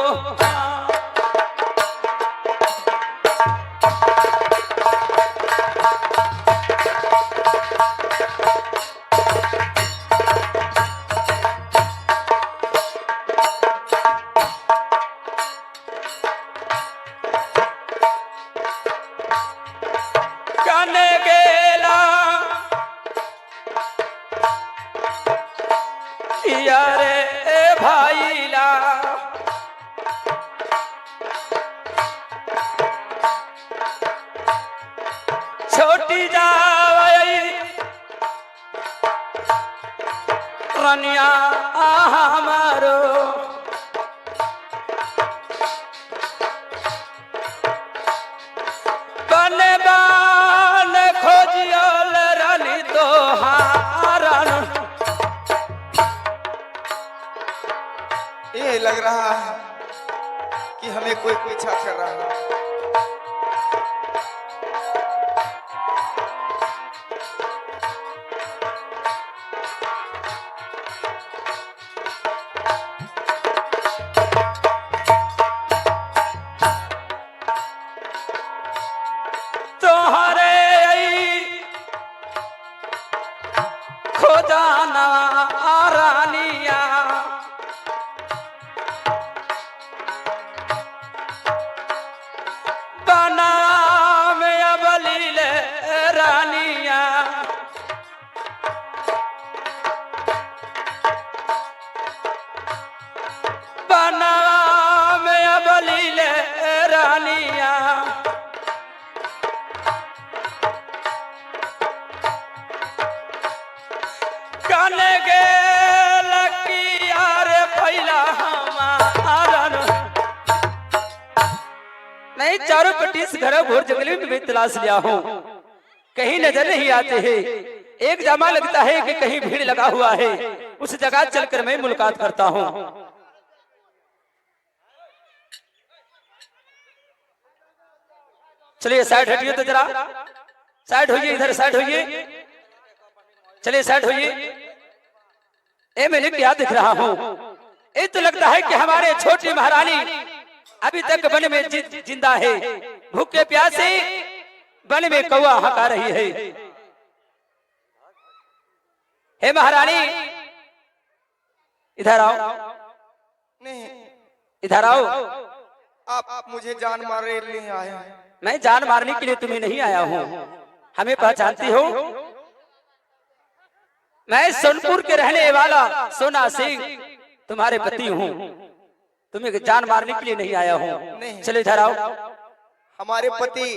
कने गेला किया रे भाईला छोटी जावई रनिया हमारो बने बान खोजियल रानी तो हारन ये लग रहा है कि हमें कोई पीछा कर रहा है। तोहरे खोजाना रानिया बना में अबलील रानिया बना में अबलील रानिया कने गे लकिया रे पहला हमारन नहीं चारों पट्टी से घर घोर जंगली में भी तलाश लिया हूँ कहीं नजर नहीं आते हैं एक जमा लगता है कि कहीं भीड़ लगा हुआ है उस जगह चलकर मैं मुलाकात करता हूँ चलिए साइड हटिए तो जरा साइड होइए इधर साइड होइए चलिए साइड होइए ए मैंने क्या दिख रहा हूँ ये तो लगता है कि हमारे छोटी महारानी अभी तक वन में जिंदा है भूखे प्यासे वन में कौआ हका रही है हे महारानी इधर आओ नहीं, इधर आओ आप मुझे जान मारने के लिए आए हैं। मैं जान मारने के लिए तुम्हें नहीं आया हूँ हमें पहचानती हो मैं सोनपुर के रहने वाला सोना सिंह तुम्हारे पति हूँ तुम्हें जान मारने के लिए नहीं आया हूँ नहीं। चलो इधर आओ हमारे पति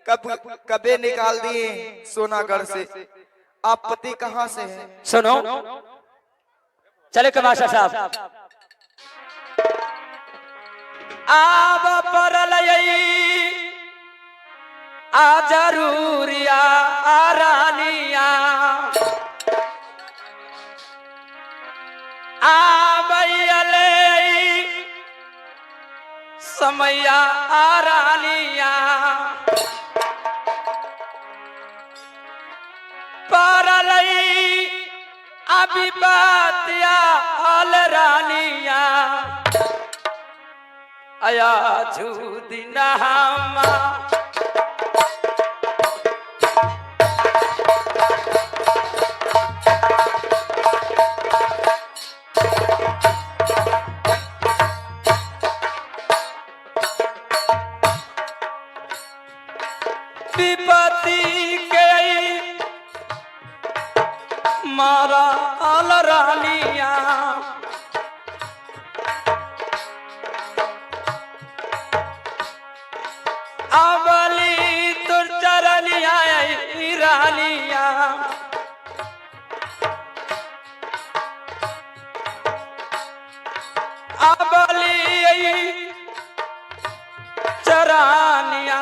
कबे निकाल दिए सोनागढ़ से। आप पति कहाँ से हैं? सुनो चले कमाशा साहब आब परल आ जरूरिया रानिया समैया रानिया परलई अभी बातिया आल रानिया आया झूदिना हमा विपत्ति के मारा आल रानिया अबली तुर चरनिया रानिया अबली चरानिया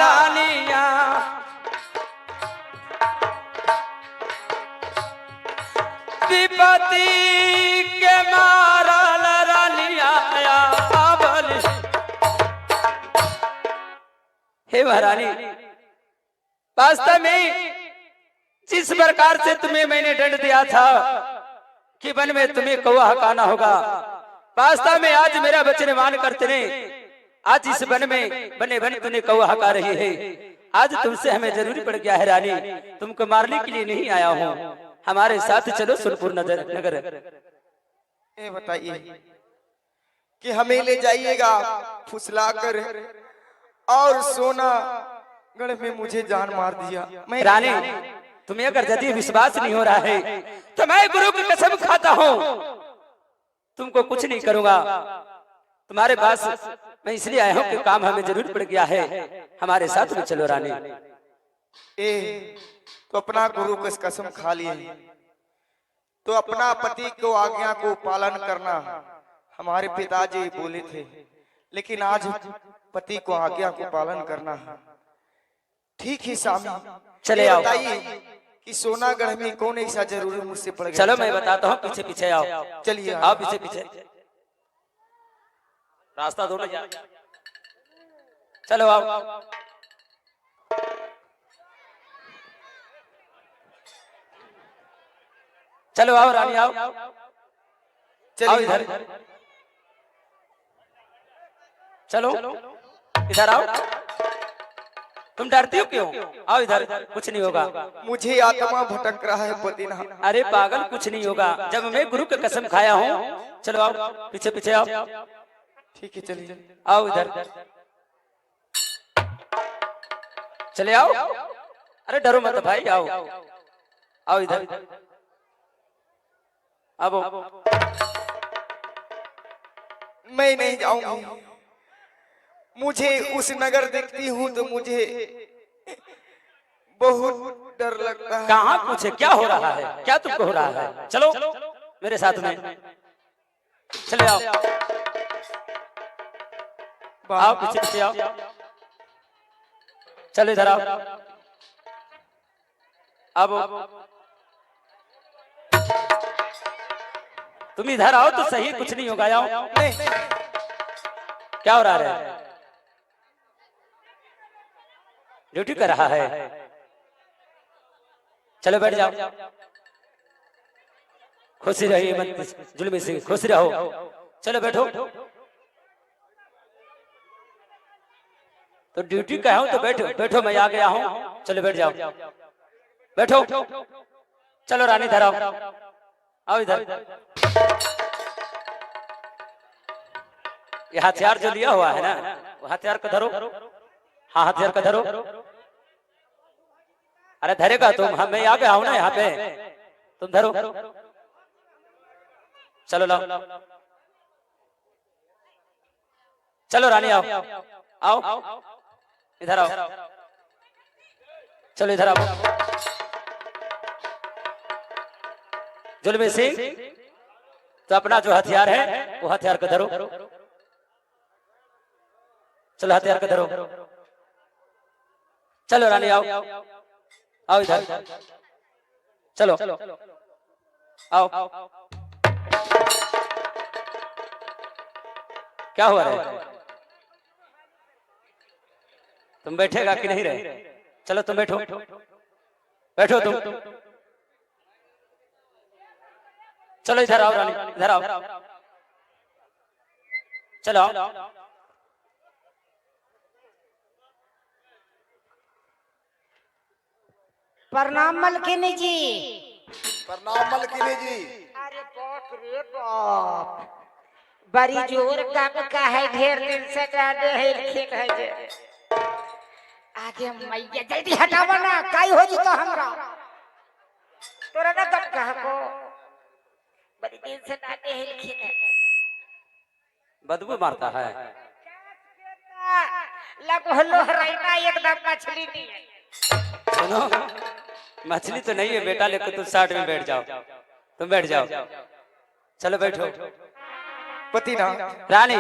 रानिया विपत्ति के मारा रानिया अबली हे महारानी वास्तव में जिस प्रकार से तुम्हें मैंने दंड दिया था कि वन में तुम्हें कौवा हकाना होगा, वास्तव में आज मेरा वचन मान कर तेरे आज इस वन में बने बने तूने कौवा हका रही है। आज तुमसे हमें जरूरी पड़ गया है रानी, तुमको मारने के लिए नहीं आया हूँ, हमारे साथ चलो सुरपुर नगर। ये बताइए कि हमें ले जाइएगा फुसला कर और सोना गढ़ में मुझे जान मार दिया। मैं रानी तुम्हें अगर यदि विश्वास नहीं हो रहा है तो मैं गुरु की कसम खाता हूँ तुमको कुछ नहीं करूंगा। तुम्हारे पास मैं इसलिए आया हूँ कि काम हमें जरूर पड़ गया है, हमारे साथ में चलो रानी। तो अपना गुरु की कसम खा लिए तो अपना पति को आज्ञा को पालन करना हमारे पिताजी बोले थे, लेकिन आज पति को आज्ञा को पालन करना ठीक ही सामने। चले आओ। बताइए कि सोनागढ़ में कौन ऐसा जरूरी मुझसे पड़ गया? चलो मैं बताता हूँ, पीछे पीछे आओ। चलिए आओ पीछे पीछे, रास्ता दो ना यार। चलो आओ। चलो आओ रानी आओ, आओ इधर। चलो इधर आओ। तुम डरती हो क्यों? आओ इधर, कुछ नहीं होगा। मुझे आत्मा भटक रहा है पतिनाथ। अरे पागल, कुछ नहीं होगा जब मैं गुरु की कसम खाया हूँ। चलो आओ, पीछे पीछे आओ। ठीक है चलिए। आओ इधर, चले आओ। अरे डरो मत भाई, आओ आओ इधर। अब मैं नहीं जाऊंगी, मुझे उस नगर देखती हूँ तो मुझे बहुत डर लगता है। कहाँ पूछे क्या हो रहा है, क्या तुमको हो रहा है? चलो मेरे साथ में, चले आओ। आओ पीछे पीछे आओ। चलो इधर आओ। अब तुम इधर आओ तो सही, कुछ नहीं होगा। आओ। क्या हो रहा है? ड्यूटी कर रहा है। चलो बैठ जाओ। खुशी रहिए, मत जुल्मी से खुश रहो। चलो बैठो। तो ड्यूटी का हूं तो बैठो बैठो, मैं आ गया हूं। चलो बैठ जाओ, बैठो। चलो रानी इधर आओ, आओ इधर। ये हथियार जो लिया हुआ है ना, वो हथियार को धरो। हाँ हथियार को धरो। अरे धरेगा तुम? हाँ मैं आ गया हूं ना यहाँ पे, तुम धरो। चलो लाओ। चलो रानी आओ, आओ इधर आओ। चलो इधर आओ। जुल्मी सिंह, तो अपना जो हथियार है वो हथियार को धरो। चलो हथियार को धरो। चलो रानी आओ, आओ इधर। चलो आओ। क्या हुआ रे? तुम बैठेगा कि नहीं रहे? चलो तुम बैठो, बैठो तुम। चलो इधर आओ रानी, इधर आओ। चलो आओ। प्रणाम मलकिनी जी। प्रणाम मलकिनी जी। अरे बाप रे बाप, बड़ी जोर का है, ढेर दिन से जाने है खेत है जे। आगे मैया जल्दी हटावा ना, काई हो जी तो हमरा तोरा ना गप कह को, बड़ी दिन से जाने है खेत है। बदबू मारता है। लगो लोहराइना एकदम मछली नहीं है। सुनो, मछली तो नहीं है बेटा, लेकिन तुम साइड में बैठ जाओ। तुम बैठ जाओ। चलो बैठो। पतिनाथ रानी,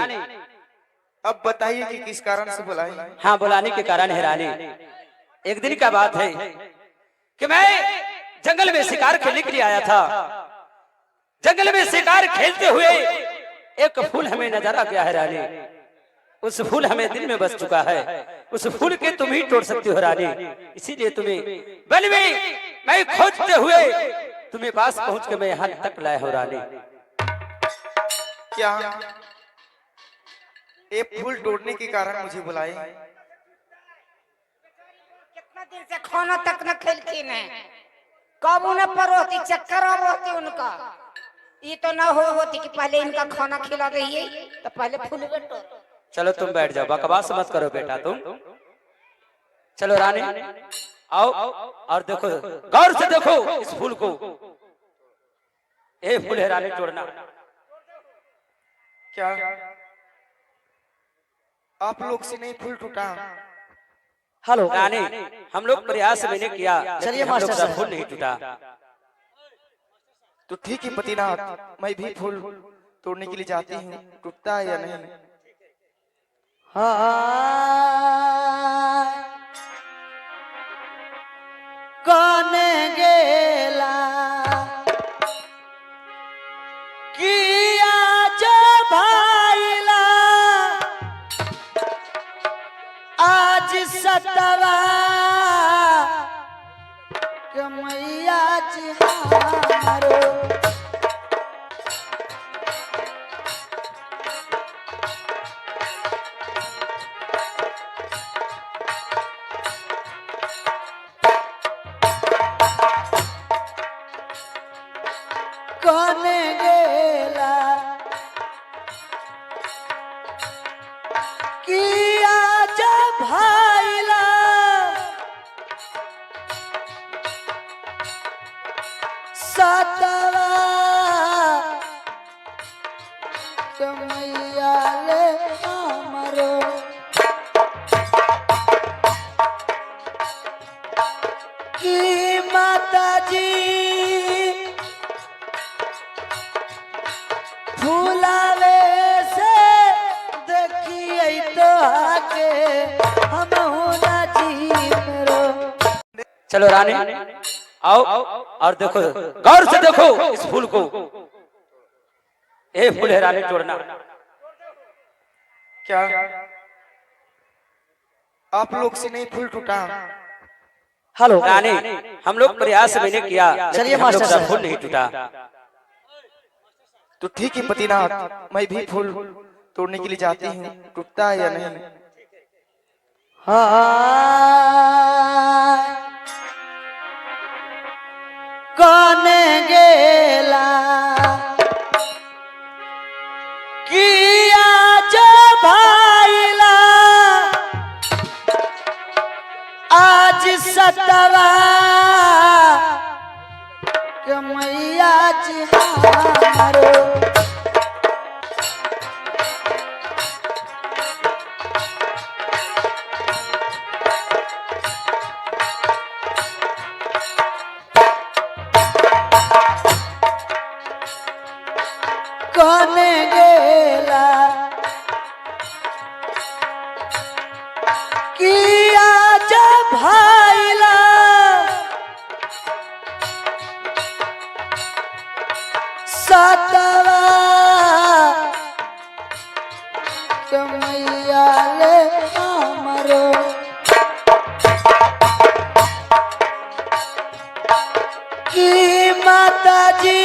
अब बताइए कि किस कारण से बुलाए? हाँ बुलाने के कारण है रानी। एक दिन का बात है कि मैं जंगल में शिकार खेलने के लिए आया था। जंगल में शिकार खेलते हुए एक फूल हमें नजर आ गया है रानी। उस फूल हमें दिल में बस चुका है, उस फूल के तुम ही तोड़ सकती हो रानी। इसीलिए तुम्हें बल में मैं खोजते हुए तुम्हें पास पहुंच के मैं यहाँ तक लाया हूँ रानी। क्या ये फूल तोड़ने के कारण मुझे बुलाए? कितना दिन से खाना तक न खिलखिन है, कब उन्हें पर होती चक्कर अब होती उनका। ये तो ना होती कि पहले इनका खाना खिला रही है तो पहले फूल बेटो। चलो तुम बैठ जाओ, बकवास मत करो बेटा तुम। चलो रानी आओ और देखो, गौर से देखो इस फूल को। ये फूल है रानी, तोड़ना। क्या आप लोग से नहीं फूल टूटा? हेलो रानी, हम लोग प्रयास मैंने किया, चलिए हम लोग मास्टर का साहब। फूल नहीं टूटा। तो ठीक है पतिनाथ, मैं भी फूल तोड़ने के लिए जाती हूँ, टूटता है या नहीं? कौन गेला किया जो भाईला आज सतवा के मैया जी हमारो। कौन गेला किया जब भाईला सतवा के मैया ले हमरो। की माता जी फूलावे से देखिए तो आके हम होना जी मेरो। चलो रानी आओ और देखो, गौर से देखो इस फूल को। ये फूल है रानी, तोड़ना। क्या आप लोग से नहीं फूल टूटा? हेलो रानी, हम लोग प्रयास मैंने किया, चलिए हम लोग मास्टर का साहब। फूल नहीं टूटा। तो ठीक है पतिनाथ, मैं भी फूल तोड़ने के लिए जाती हूँ, टूटता है या नहीं? कौन गेला किया जो भाईला आज सतवा के मैया जी हमारो। कौन गेला किया जब भाईला सतवा के मैया ले हमरो। की माता जी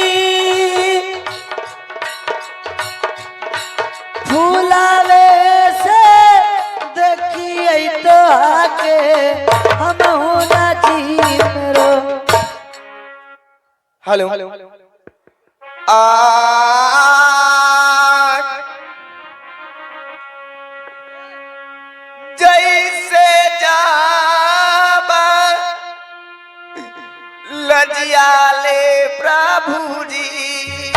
फूलावे से देखिए तो आके हम होना जी मेरो। हेलो जैसे जाबा लजियाले प्रभु जी,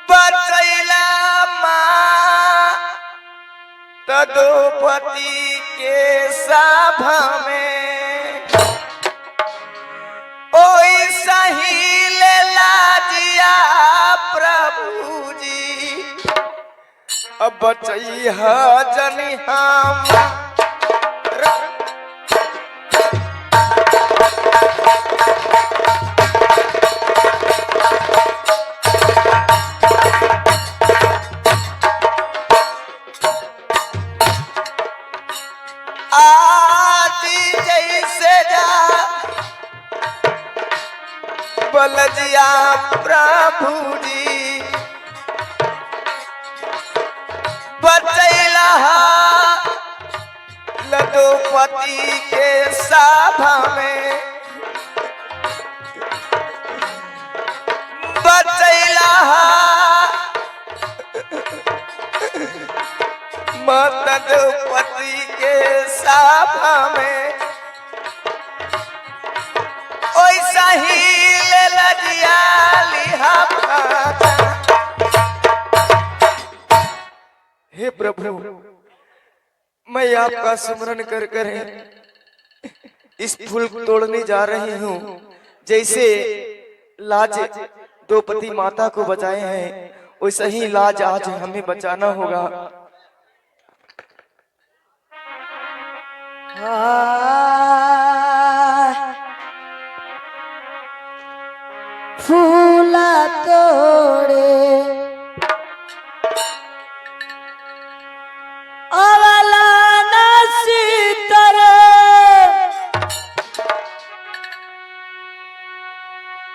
बचैला माँ तदोपति के सभा में, ओई सही ले लाजिया प्रभु जी, अब बचई जनी हम। कलजिया प्रभु जी बचैला लदोपति के सभा में बचैला मतदोपति के सभा में ओइसा ही ले लजिया लिहा भाजा। हे प्रभु मैं आपका स्मरण कर कर इस फूल तोड़ने जा रही हूँ। जैसे लाज द्रौपदी माता को बचाए हैं वैसा ही लाज आज हमें बचाना होगा। फूला तोड़े अवला नसीतर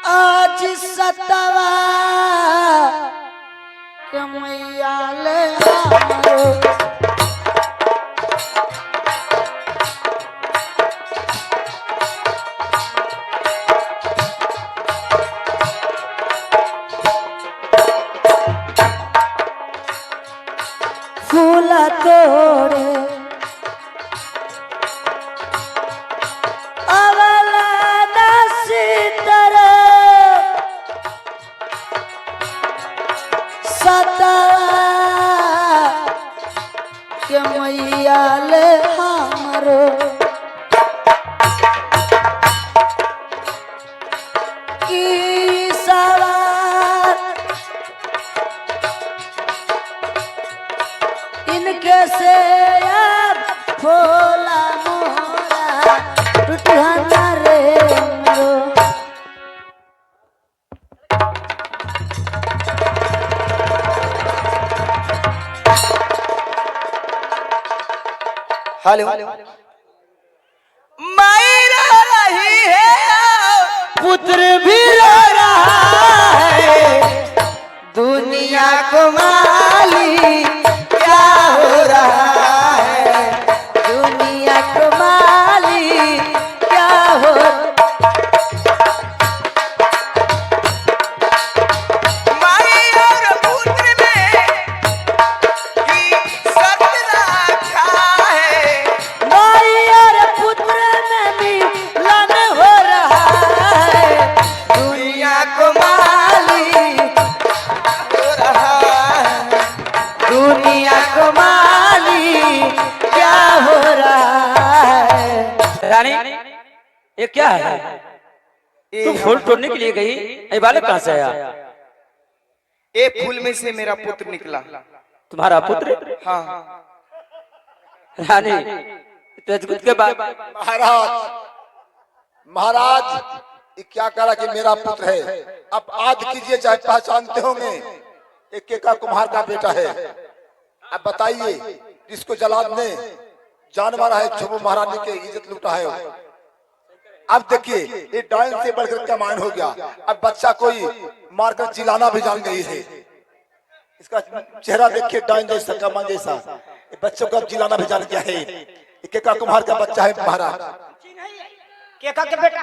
आज सतवा कमैया ले हमरो फूला तोड़े अवला नसीतर सतवा के मैया ले हमरो की सवार इनके से यार फूला मोरा टूटना रे मरो। हेलो मायरा रही है पुत्र भी रो रहा है दुनिया को माली क्या हो रहा है दुनिया को माली क्या हो माई और पुत्र में की सत रखा है। माई और पुत्र में मिलन हो रहा है दुनिया को माली हो रहा है दुनिया को माली क्या हो रहा है। रानी ये क्या है? तुम फूल तोड़ने के लिए गई, ये बालक कहाँ से आया? ये फूल में से मेरा पुत्र निकला। तुम्हारा पुत्र? हाँ रानी तेजगुत के बाद महाराज महाराज ये क्या करा कि मेरा पुत्र है। अब आज कीजिए चाहे पहचानते होंगे एक का कुम्हार का बेटा है। अब बताइए जिसको जलाद ने जान मारा है छुबू महारानी के इज्जत लूटा है। अब देखिए ये डायन से बढ़कर क्या मान हो गया। अब बच्चा कोई मारकर जिलाना भी जान गई है। इसका चेहरा देखिए डायन जैसा कमान जैसा। ये बच्चों को अब जिलाना भी जान गया है। ये का कुम्हार का बच्चा है महाराज। केका के बेटा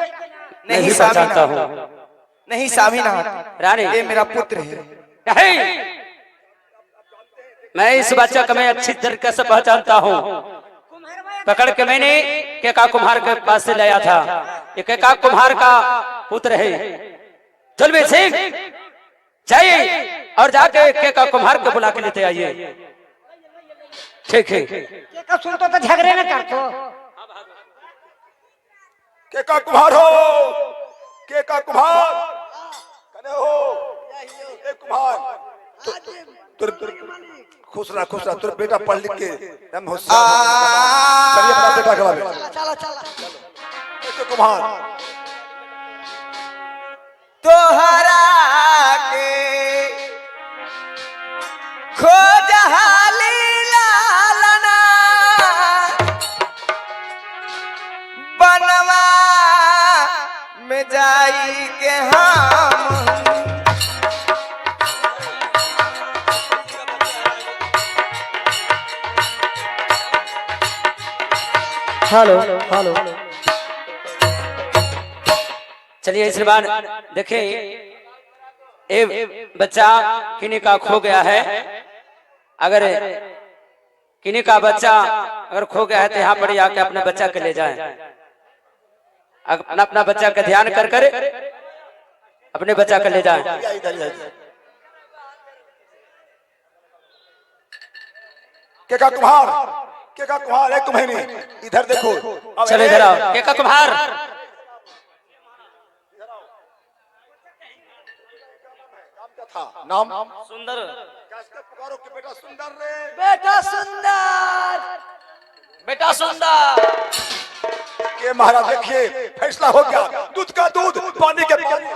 नहीं पहचानता हूँ। नहीं सामीना रानी ये मेरा पुत्र है। नहीं, मैं इस बच्चा को मैं अच्छी तरीके से पहचानता हूँ। पकड़ के मैंने केका कुम्हार के पास से लाया था। ये केका कुम्हार का पुत्र है। चलवे सिंह जाइए और जाके केका कुम्हार को बुला के लेते आइए। ठीक है। केका सुनतो तो झगड़े न करतो। केका कुम्हार हो केका कुम्हार कने हो ए कुम्हार तुर खुश रहा तुर बेटा पढ़ लिख के हम होशियार चलिए अपना बेटा के बारे में केका कुम्हार तोहरा के खोज हाली लालना बनवा में जाई के हाँ हेलो हेलो। चलिए श्रीमान देखे ए बच्चा किन्हीं का खो गया है। अगर किन्हीं का बच्चा अगर खो गया है तो यहाँ पर आके अपने बच्चा के ले जाएं। अपना अपना बच्चा का ध्यान कर कर अपने बच्चा के ले जाएं। केका कुम्हार एक तुम्हें नहीं, इधर देखो। अब चलो इधर आओ केका कुम्हार। नाम सुंदर। पुकारो कि बेटा सुंदर रे, बेटा सुंदर, बेटा सुंदर। के महाराज देखिए फैसला हो गया, दूध का दूध पानी के पानी।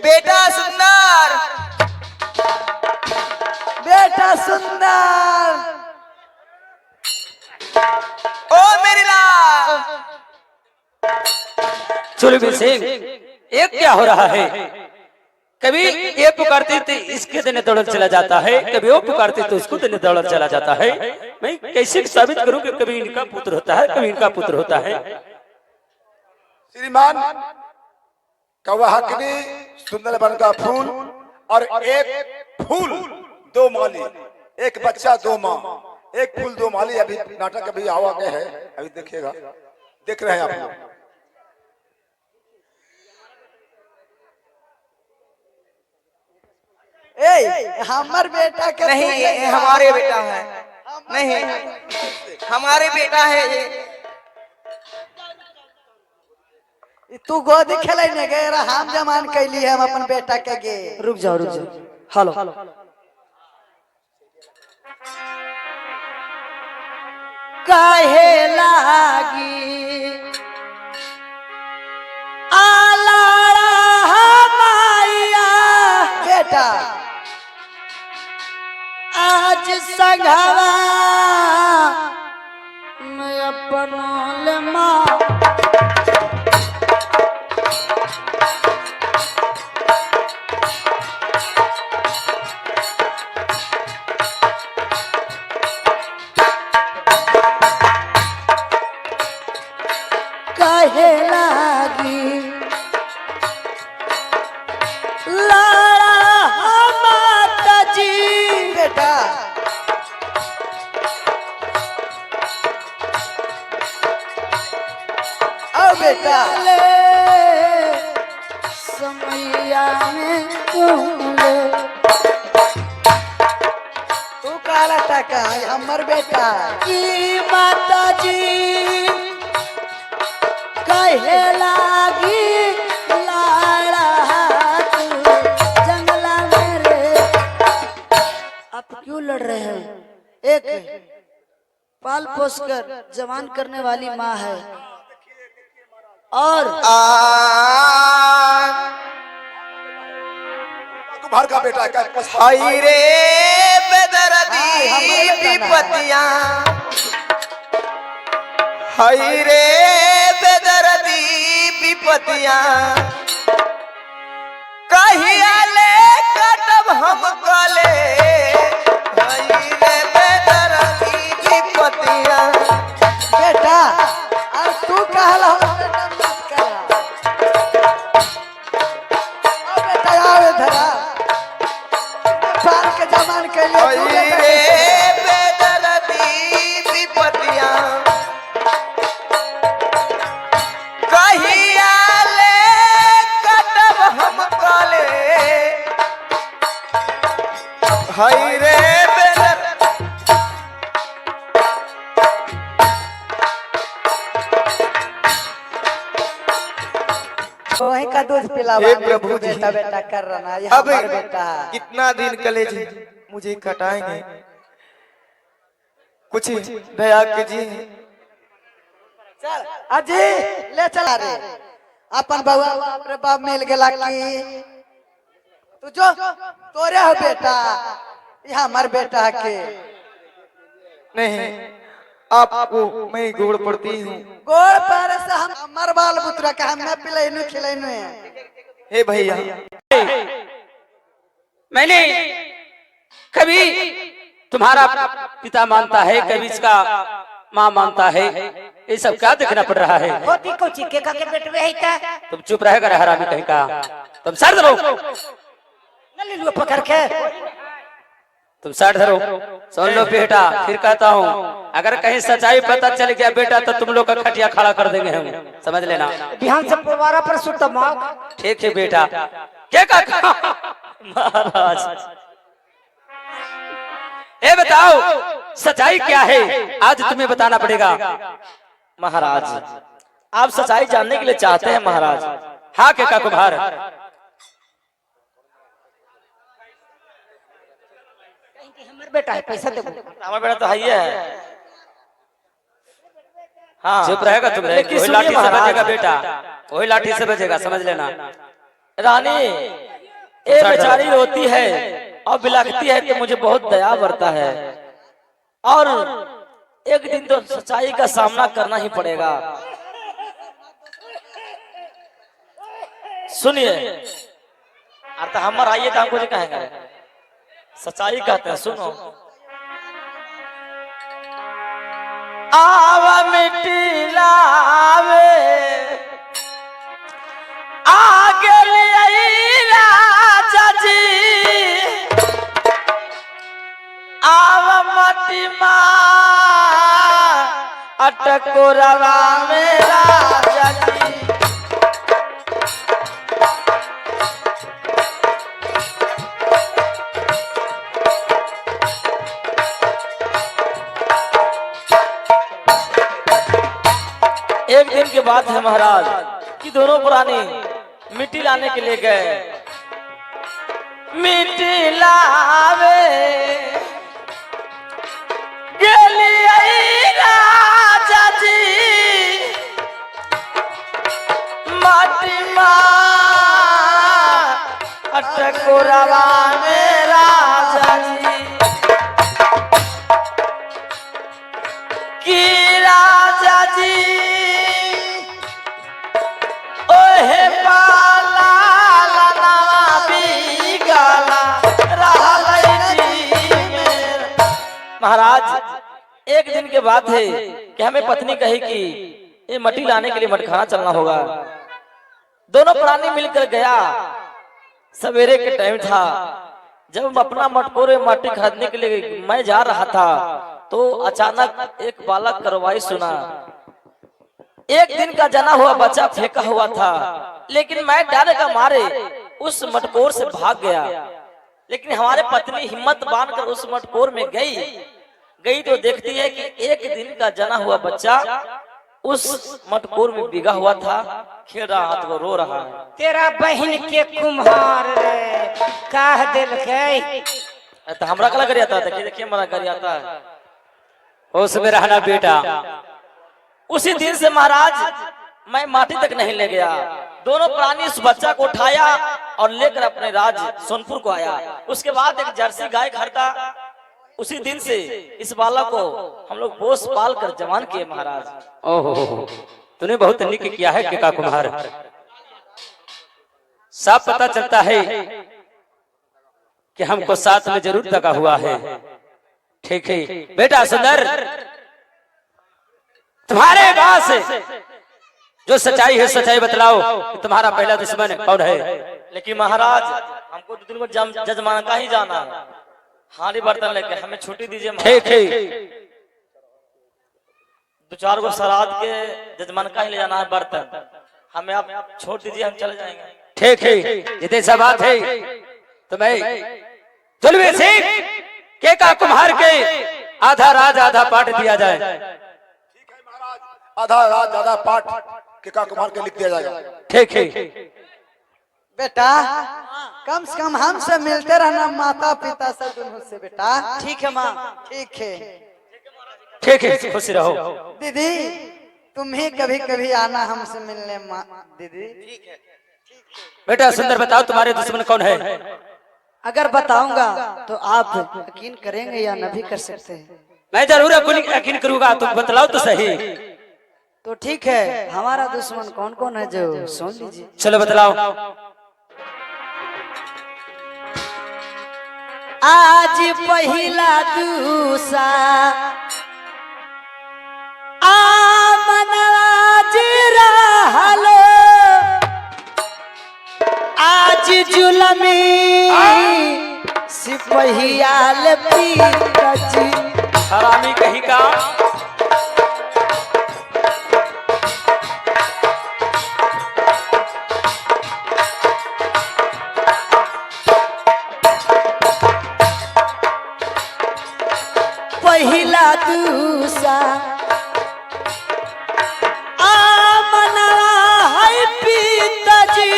बेटा सुंदर, बेटा सुंदर। ओ मेरी लाल। चुलबी सिंह एक क्या हो रहा है? कभी ये पुकारते थे इसके देने दौड़ चला जाता है, कभी वो पुकारते तो उसको देने दौड़ चला जाता है। मैं कैसे साबित करूं कि कभी इनका पुत्र होता है कभी इनका पुत्र होता है? श्रीमान कौवा हकनी सुंदर बन का फूल और एक फूल दो माली, एक बच्चा दो माँ, एक फूल दो माली। अभी नाटक अभी आवा के है, अभी देखिएगा, देख रहे हैं आप लोग। हमार बेटा के नहीं, ये हमारे बेटा है। नहीं, हमारे बेटा है ये। तू गोदी खेले ने गए हम जमान कैली है हम अपन बेटा के गे। रुक जाओ हेलो। काहे लागी आलाड़ा माया बेटा आज संघवा मैं अपनों माँ। कहे लागी लाड़ा माता जी बेटा ओ बेटा ले समैया में तू काला टका हमर बेटा की माता जी कहे लागी लाड़ा तू जंगला में रे। आप क्यों लड़ रहे हैं? एक पाल पोस कर जवान करने वाली माँ है और कुम्हार का बेटा है, हाय रे बेदर्दी विपतियां, हाय रे बेदर्दी विपतियां कहिया ले कटब हम गले। हाय रे बेदर्दी विपतियां बेटा और तू कहला बेटा मत करा। ओ बेटा आओ धरा पार के जमान के लिए तू रे बेदर्दी विपतियां कहिया ले कटब हम गले। हाय रे बेदर वही का दूध पिलावा प्रभु जी बेटा बेटा कर रहा है अब बेटा। कितना दिन कलेज मुझे कटाएंगे, कुछ दया कीजिए। चल अजी ले चला रे अपन बउआ बाप रे बाप मिल गेला की तू जो तोरे हो बेटा ये हमार बेटा के नहीं आपको मैं गोड़ पड़ती हूँ। गोड़ पर से हम हमार बाल पुत्र के हम पिलाइनु खिलाइनु है। हे भैया मैंने कभी तुम्हारा पिता मानता है, कभी इसका माँ मानता है, ये सब क्या देखना पड़ रहा है? होती कुछ के का के बेटवे है ता तुम चुप रहेगा रे हरामी कहीं का। तुम सर धरो, न ले लो पकड़ के। तुम सर धरो। सुन लो बेटा, फिर कहता हूँ, अगर कहीं सच्चाई पता चल गया बेटा तो तुम लोग का खटिया खड़ा कर देंगे हम, समझ लेना। बिहान से पुरवारा पर सुत माओ। ठीक है बेटा। क्या कहा महाराज? ए बताओ सच्चाई क्या है? आज तुम्हें बताना पड़ेगा। महाराज आप सच्चाई जानने के लिए चाहते हैं महाराज? हाँ केका कुम्हार, हमर बेटा है, पैसा दे। हमारा बेटा तो है ही है। हाँ चुप रहेगा तुम? लेकिन वही सुनिए लाठी से महाराज। बजेगा बेटा, वही लाठी से बजेगा, समझ लेना। रानी ये बेचारी रोती है और बिलखती है तो मुझे बहुत दया बरता है, और एक दिन तो सच्चाई का सामना करना ही पड़ेगा। सुनिए, अर्थात हमारा आइए तो हमको जो कहेंगे सच्चाई कहते हैं, सुनो। आवा मिट्टी लावे आगे लिए राजा जी, आवा मटी माँ अटको रवा में राजा जी। एक दिन के बाद है महाराज कि दोनों पुरानी मिट्टी लाने के लिए गए। मिट्टी लावे गेलिए राजा जी, माटी माँ अटको रवा में राजा जी, कि राजा जी ओहे पाला लना बिगाला रहलै जी मेरा। महाराज एक दिन के बात है कि हमें पत्नी कही कि ये मट्टी लाने के लिए मटखाना चलना होगा। दोनों प्राणी मिलकर गया। सवेरे के टाइम था, जब हम अपना मटकोरे माटी खरीदने के लिए मैं जा रहा था तो अचानक एक बालक करवाई सुना। एक दिन का जना हुआ बच्चा फेंका हुआ था, लेकिन मैं डर का मारे उस मटकोर से भाग गया। लेकिन हमारे पत्नी हिम्मत बांधकर उस मटकोर में गई तो देखती है कि एक दिन का जना हुआ बच्चा उस मटकोर में बिगा हुआ था, खेल रहा था, वो रो रहा है। तेरा बहन के कुम्हार रे कह दिल के तो हमरा कला कर आता था, देखिए मना कर आता है। उसमें रहना बेटा। उसी दिन से महाराज मैं माटी तक नहीं ले गया। दोनों प्राणी उस बच्चा को उठाया और लेकर अपने राज सोनपुर को आया। उसके बाद एक जर्सी गाय खरीदा। उसी दिन से इस बालक को हम लोग पोस पाल कर जवान किए महाराज। ओहो, तूने बहुत निक किया है केका कुम्हार। साफ पता चलता है कि हमको साथ में जरूर लगा हुआ है। ठीक है बेटा सुंदर, तुम्हारे पास जो सच्चाई है सच्चाई बतलाओ कि तुम्हारा पहला दुश्मन कौन है? लेकिन महाराज हमको तो दिन को जजमान का ही जाना है। हारी बर्तन लेके हमें छुट्टी दीजिए। ठीक है, 2-4 गो श्राद्ध के जजमान का ही ले जाना है बर्तन, हमें आप छोड़ दीजिए, हम चले जाएंगे। ठीक है, ये सब बात है तो मैं चलवे सिंह केका कुम्हार के आधा राज आधा पाठ दिया जाए। आधा रात ज्यादा पाठ केका कुमार के लिख दिया जाएगा। ठीक है बेटा, कम से कम हमसे मिलते रहना, माता पिता सब दोनों से बेटा। ठीक है माँ। ठीक है ठीक है, खुश रहो। दीदी, तुम ही कभी कभी आना हमसे मिलने माँ दीदी। बेटा सुंदर बताओ तुम्हारे दुश्मन कौन है? अगर बताऊंगा तो आप यकीन करेंगे या नहीं कर सकते हैं। मैं जरूर यकीन करूंगा, तुम बतलाओ तो सही। तो ठीक है, हमारा दुश्मन कौन कौन है जो सुन लीजिए। चलो बतलाओ। आज पहिला दूसा जुलमी सिपहियाल पिताजी हरामी कहीं का। पहिला दूसा आमना है पिताजी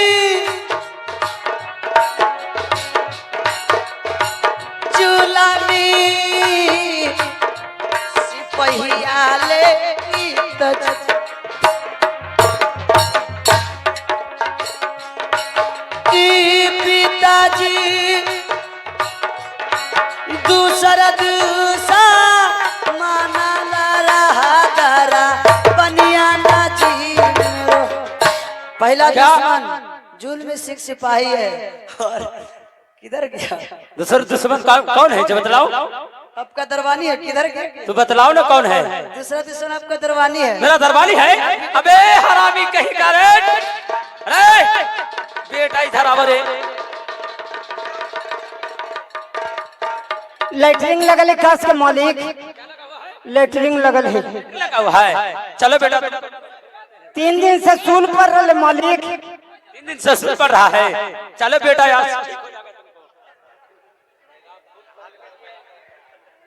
जुलमी सिपहियाले पिताजी पिताजी दूसरा दूसा माना रहा दरा बनिया ना जी पहला दुश्मन जुल्म सिख सिपाही है और किधर गया दूसरा दुश्मन कौन है जो बतलाओ। आपका दरबानी है किधर गया तू बतलाओ ना कौन है। दूसरा दुश्मन आपका दरबानी है मेरा दरबानी है। अबे हरामी कहीं का रे। अरे बेटा इधर आओ रे। लेटरिंग लगल है खास के मालिक, लेटरिंग लगल है। लगा हुआ है। चलो बेटा 3 दिन से सूल पर रहे मालिक। 3 दिन से सुन पड़ रहा है। चलो बेटा यार।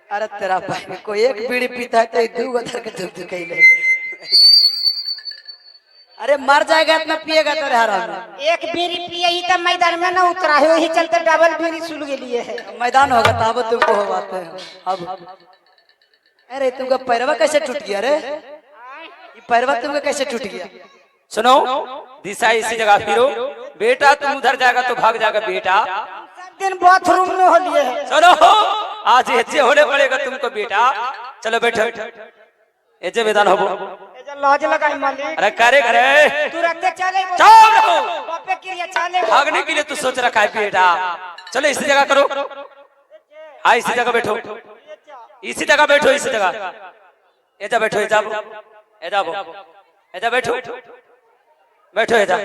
अरे तेरा भाई को एक बीड़ी पीता है तो 2 गो धर के धुक धुकैले। अरे मर जाएगा इतना पिएगा तो हराम। एक बीड़ी पिए ही तो मैदान में ना उतरा है, वही चलते डबल बीड़ी सुल के लिए है। मैदान होगा तब तुमको हो बात है। अब अरे तुमका पैरवा कैसे टूट गया रे? ये पैरवा तुमका कैसे टूट गया? सुनो दिशा इसी जगह फिरो। बेटा तुम उधर जाएगा तो भाग जाएगा बेटा। सब दिन बाथरूम में हो लिए है। सुनो आज ऐसे होने पड़ेगा तुमको बेटा। चलो बैठो ऐसे मैदान हो। लॉज लगाई मालिक। अरे करे करे तू रखते चले चुप रहो। बापे के लिए चले भागने के लिए तू सोच रखा है बेटा। चलो इसी जगह करो। हाँ इसी जगह बैठो, इसी जगह बैठो, इसी जगह ऐसा बैठो, ऐसा ऐसा बैठो बैठो ऐसा।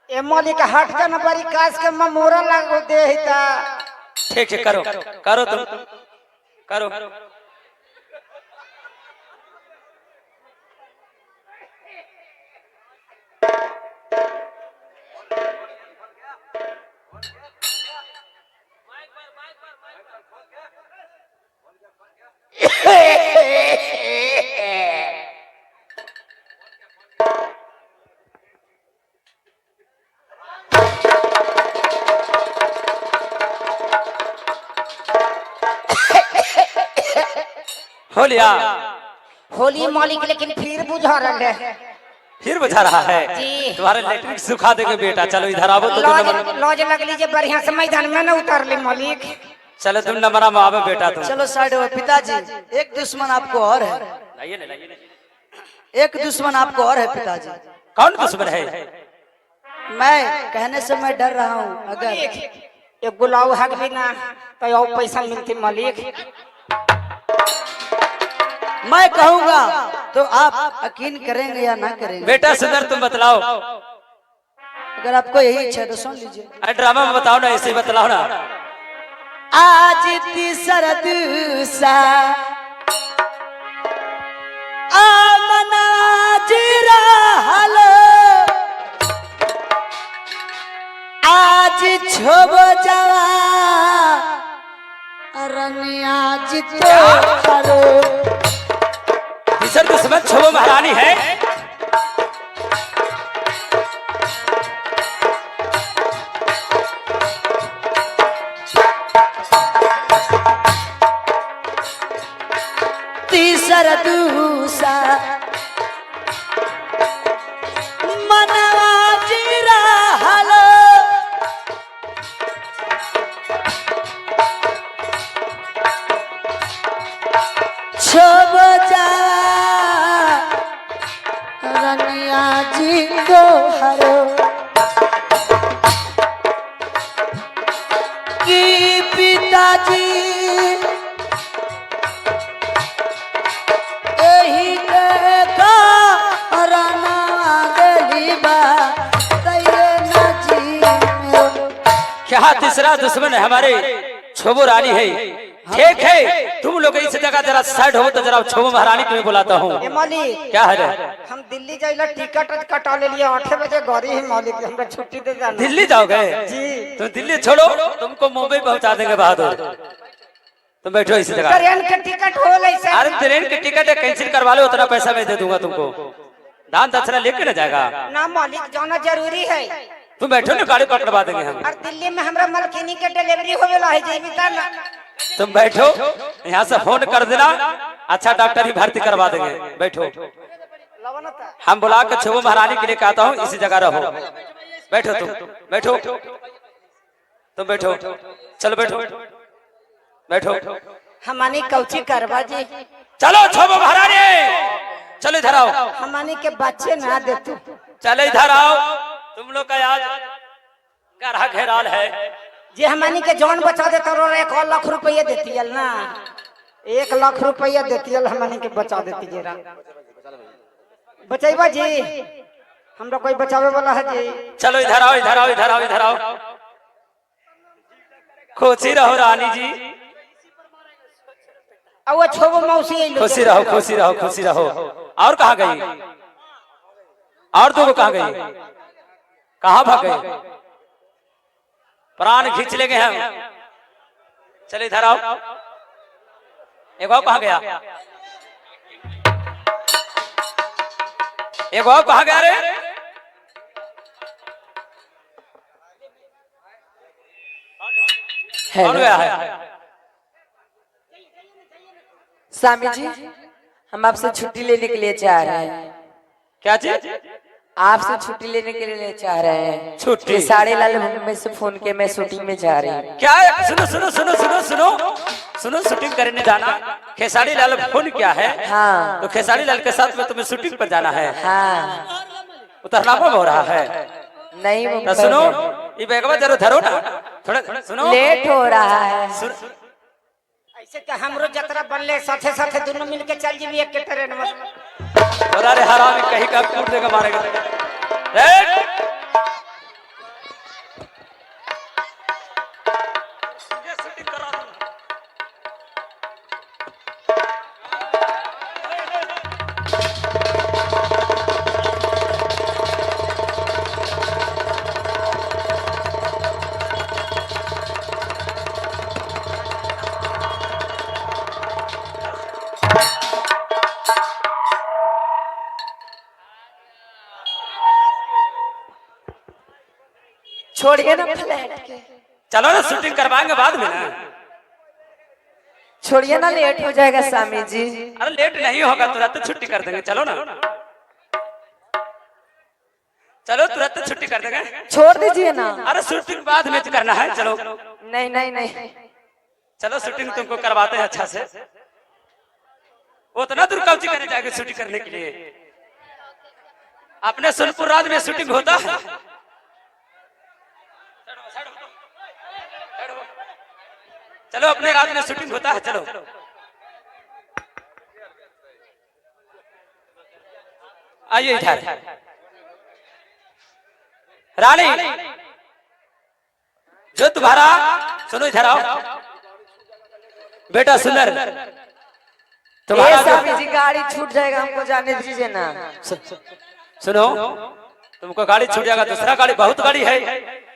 ए मालिक हट का न बड़ी कास के मोरा लागो दे हिता। ठीक है करो करो तुम करो। हो लिया होली मालिक लेकिन फिर बुझा रहा है। फिर बुझा रहा है जी। तुम्हारे इलेक्ट्रिक सुखा देंगे बेटा। चलो इधर आओ तो लॉज लग लीजिए बढ़िया से मैदान में न उतार ले मालिक। चलो तुम नंबरा में आओ बेटा। तुम चलो साइड हो। पिताजी एक दुश्मन आपको और है। लाइए लाइए। एक दुश्मन आपको और है पिताजी। कौन दुश्मन है? मैं कहने से मैं डर रहा हूँ अगर एक गुलाव हक भी ना तो और पैसा मिलती मालिक। मैं कहूँगा तो आप यकीन करेंगे या ना करेंगे? बेटा सुंदर तुम बतलाओ। अगर आपको यही इच्छा है तो सुन लीजिए। ड्रामा में बताओ ना, ऐसे ही बतलाओ ना। आज तीसरा दूसा आमना जीरा हलो आज छोबो जावा रनिया जितो करो। तीसरा दुश्मन छोबो महारानी है। तीसरा दूसा मनवा जीरा हलो छोब जावा रनिया जी को हरो कि पिताजी यही यहाँ तीसरा दुश्मन हमारे छोबो रानी है। ठीक है, तुम लोग इस जगह जरा साइड हो तो जरा छोबो महारानी को मैं बुलाता हूँ। ए मालिक, क्या है? हम दिल्ली जाइला टिकट कटा ले लिया, 8 बजे गाड़ी है मालिक, हमरा छुट्टी दे जाना। दिल्ली जाओगे? जी। तो दिल्ली छोड़ो, तुमको मुंबई पहुंचा देंगे बहादुर। तुम बैठो इसी जगह। ट्रेन के टिकट हो ले। अरे ट्रेन की टिकट कैंसिल करवा लो, उतना पैसा मैं दे दूंगा तुमको। दान दक्षिणा लेके ना जाएगा ना मालिक, जाना जरूरी है। तुम बैठो ना, गाड़ी पकड़वा देंगे हम। और दिल्ली में हमरा मलकिनी के डिलीवरी होवेला है, जेबी का ना। तुम बैठो, यहाँ से फोन कर देना, अच्छा डॉक्टर ही भर्ती करवा देंगे। बैठो, हम बुला के छोबो महारानी के लिए कहता हूँ, इसी जगह रहो। बैठो तुम, बैठो तुम, बैठो, चलो बैठो बैठो। हमानी कौची करवा जी? चलो छोबो महारानी, चलो इधर आओ। हमानी के बच्चे ना देते। चलो इधर आओ, तुम लोग का आज गरहा घेराल है। जे हमानी के जान बचा देता रो 1 लाख रुपया देती है ना, 1 लाख रुपया देती है, हमानी के बचा देती जरा। बचाइबा जी, हमरा कोई बचावे वाला है जी? चलो इधर आओ, इधर आओ, इधर आओ, इधर आओ। खुशी रहो रानी जी, अब वो छोबो मौसी खुशी रहो, खुशी रहो, खुशी रहो। और कहाँ गई? और दो कहाँ गई? कहाँ भाग गई? प्राण खींच लेंगे हम। चलो इधर आओ। एक और कहाँ गया? एक और कहाँ गया रे? कौन गया है? स्वामी जी, हम आपसे छुट्टी लेने के लिए चाह रहे हैं। क्या चीज? आपसे छुट्टी लेने के लिए चाह रहे हैं। छुट्टी? साढ़े लाल में से फोन के मैं शूटिंग में जा रही हूँ। क्या? सुनो सुनो सुनो सुनो सुनो सुनो, शूटिंग करने जाना। खेसारी लाल फोन क्या है? हाँ। तो खेसारी लाल के साथ में तुम्हें शूटिंग पर जाना है? हाँ। उतरनामा हो रहा है? नहीं वो तो सुनो, ये बैगवा जरा धरो ना, थोड़ा सुनो। लेट हो रहा है। ऐसे तो हमरो जतरा बनले, साथे साथे दोनों मिलके चल जीवी एक के ट्रेन में। अरे हरामी कहीं का कूट देगा, मारेगा। रेड छोड़िए ना फ्लैट के, चलो ना, शूटिंग करवाएंगे बाद में ना। छोड़िए ना, लेट हो जाएगा स्वामी जी। अरे लेट नहीं होगा, तुरंत छुट्टी कर देंगे। चलो ना, चलो तुरंत छुट्टी कर देंगे। छोड़ दीजिए ना। अरे शूटिंग बाद में करना है, चलो। नहीं नहीं नहीं, चलो शूटिंग तुमको करवाते हैं अच्छा से। वो तो ना दूर कौची करने जाएंगे शूटिंग करने के लिए? अपने सोनपुर राज में शूटिंग होता है। चलो अपने राज में शूटिंग होता है, चलो। आइए इधर। रानी, जो तुम्हारा, सुनो इधर आओ बेटा सुंदर। तुम्हारा स्वामी जी गाड़ी छूट जाएगा, हमको जाने दीजिए ना। सुनो, तुमको गाड़ी छूट जाएगा, दूसरा गाड़ी, बहुत गाड़ी है,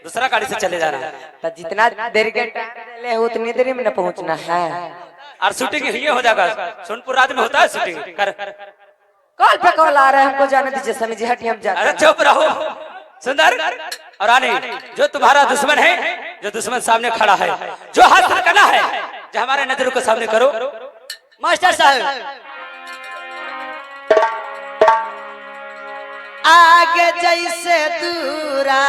दूसरा गाड़ी से चले जाना। तो जितना देर के टाइम ले उतनी देर में न पहुंचना है। और शूटिंग ये हो जाएगा, सोनपुर राज में होता है शूटिंग। कर कॉल पे कॉल आ रहा है, हमको जाने दीजिए स्वामी जी, हटिए हम जाते अरे हैं। चुप रहो सुंदर और रानी। जो तुम्हारा दुश्मन है, जो दुश्मन सामने खड़ा है, जो हाथ करना है, जो हमारे नजरों के सामने करो। मास्टर साहब, आगे जैसे दूरा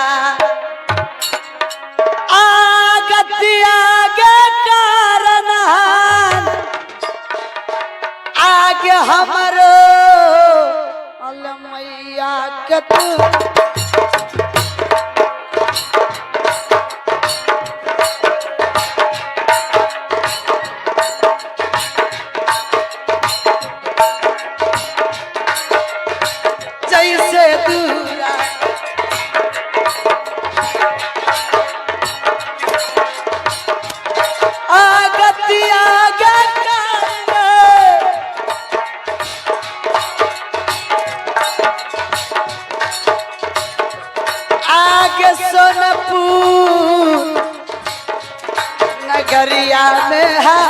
आगति आगे कारण आगे हमरो अलमैया के तू जैसे दूरा सोनपुर नगरिया में है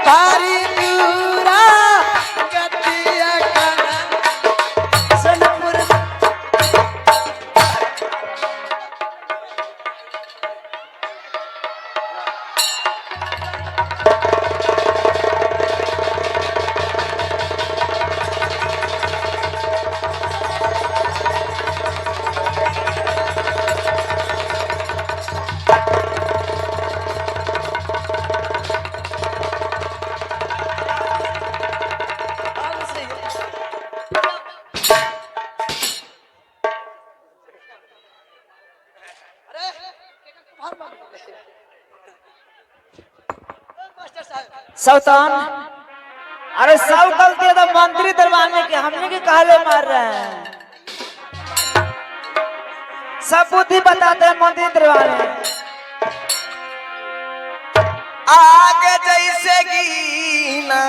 भारी दूरा गतिया कना सोनपुर। सौतान, अरे सब गलती है तो मंत्री दरबार में के हमने के कहले मार रहे हैं। सब बुद्धि बताते हैं मंत्री दरबार में। आगे जैसे गीना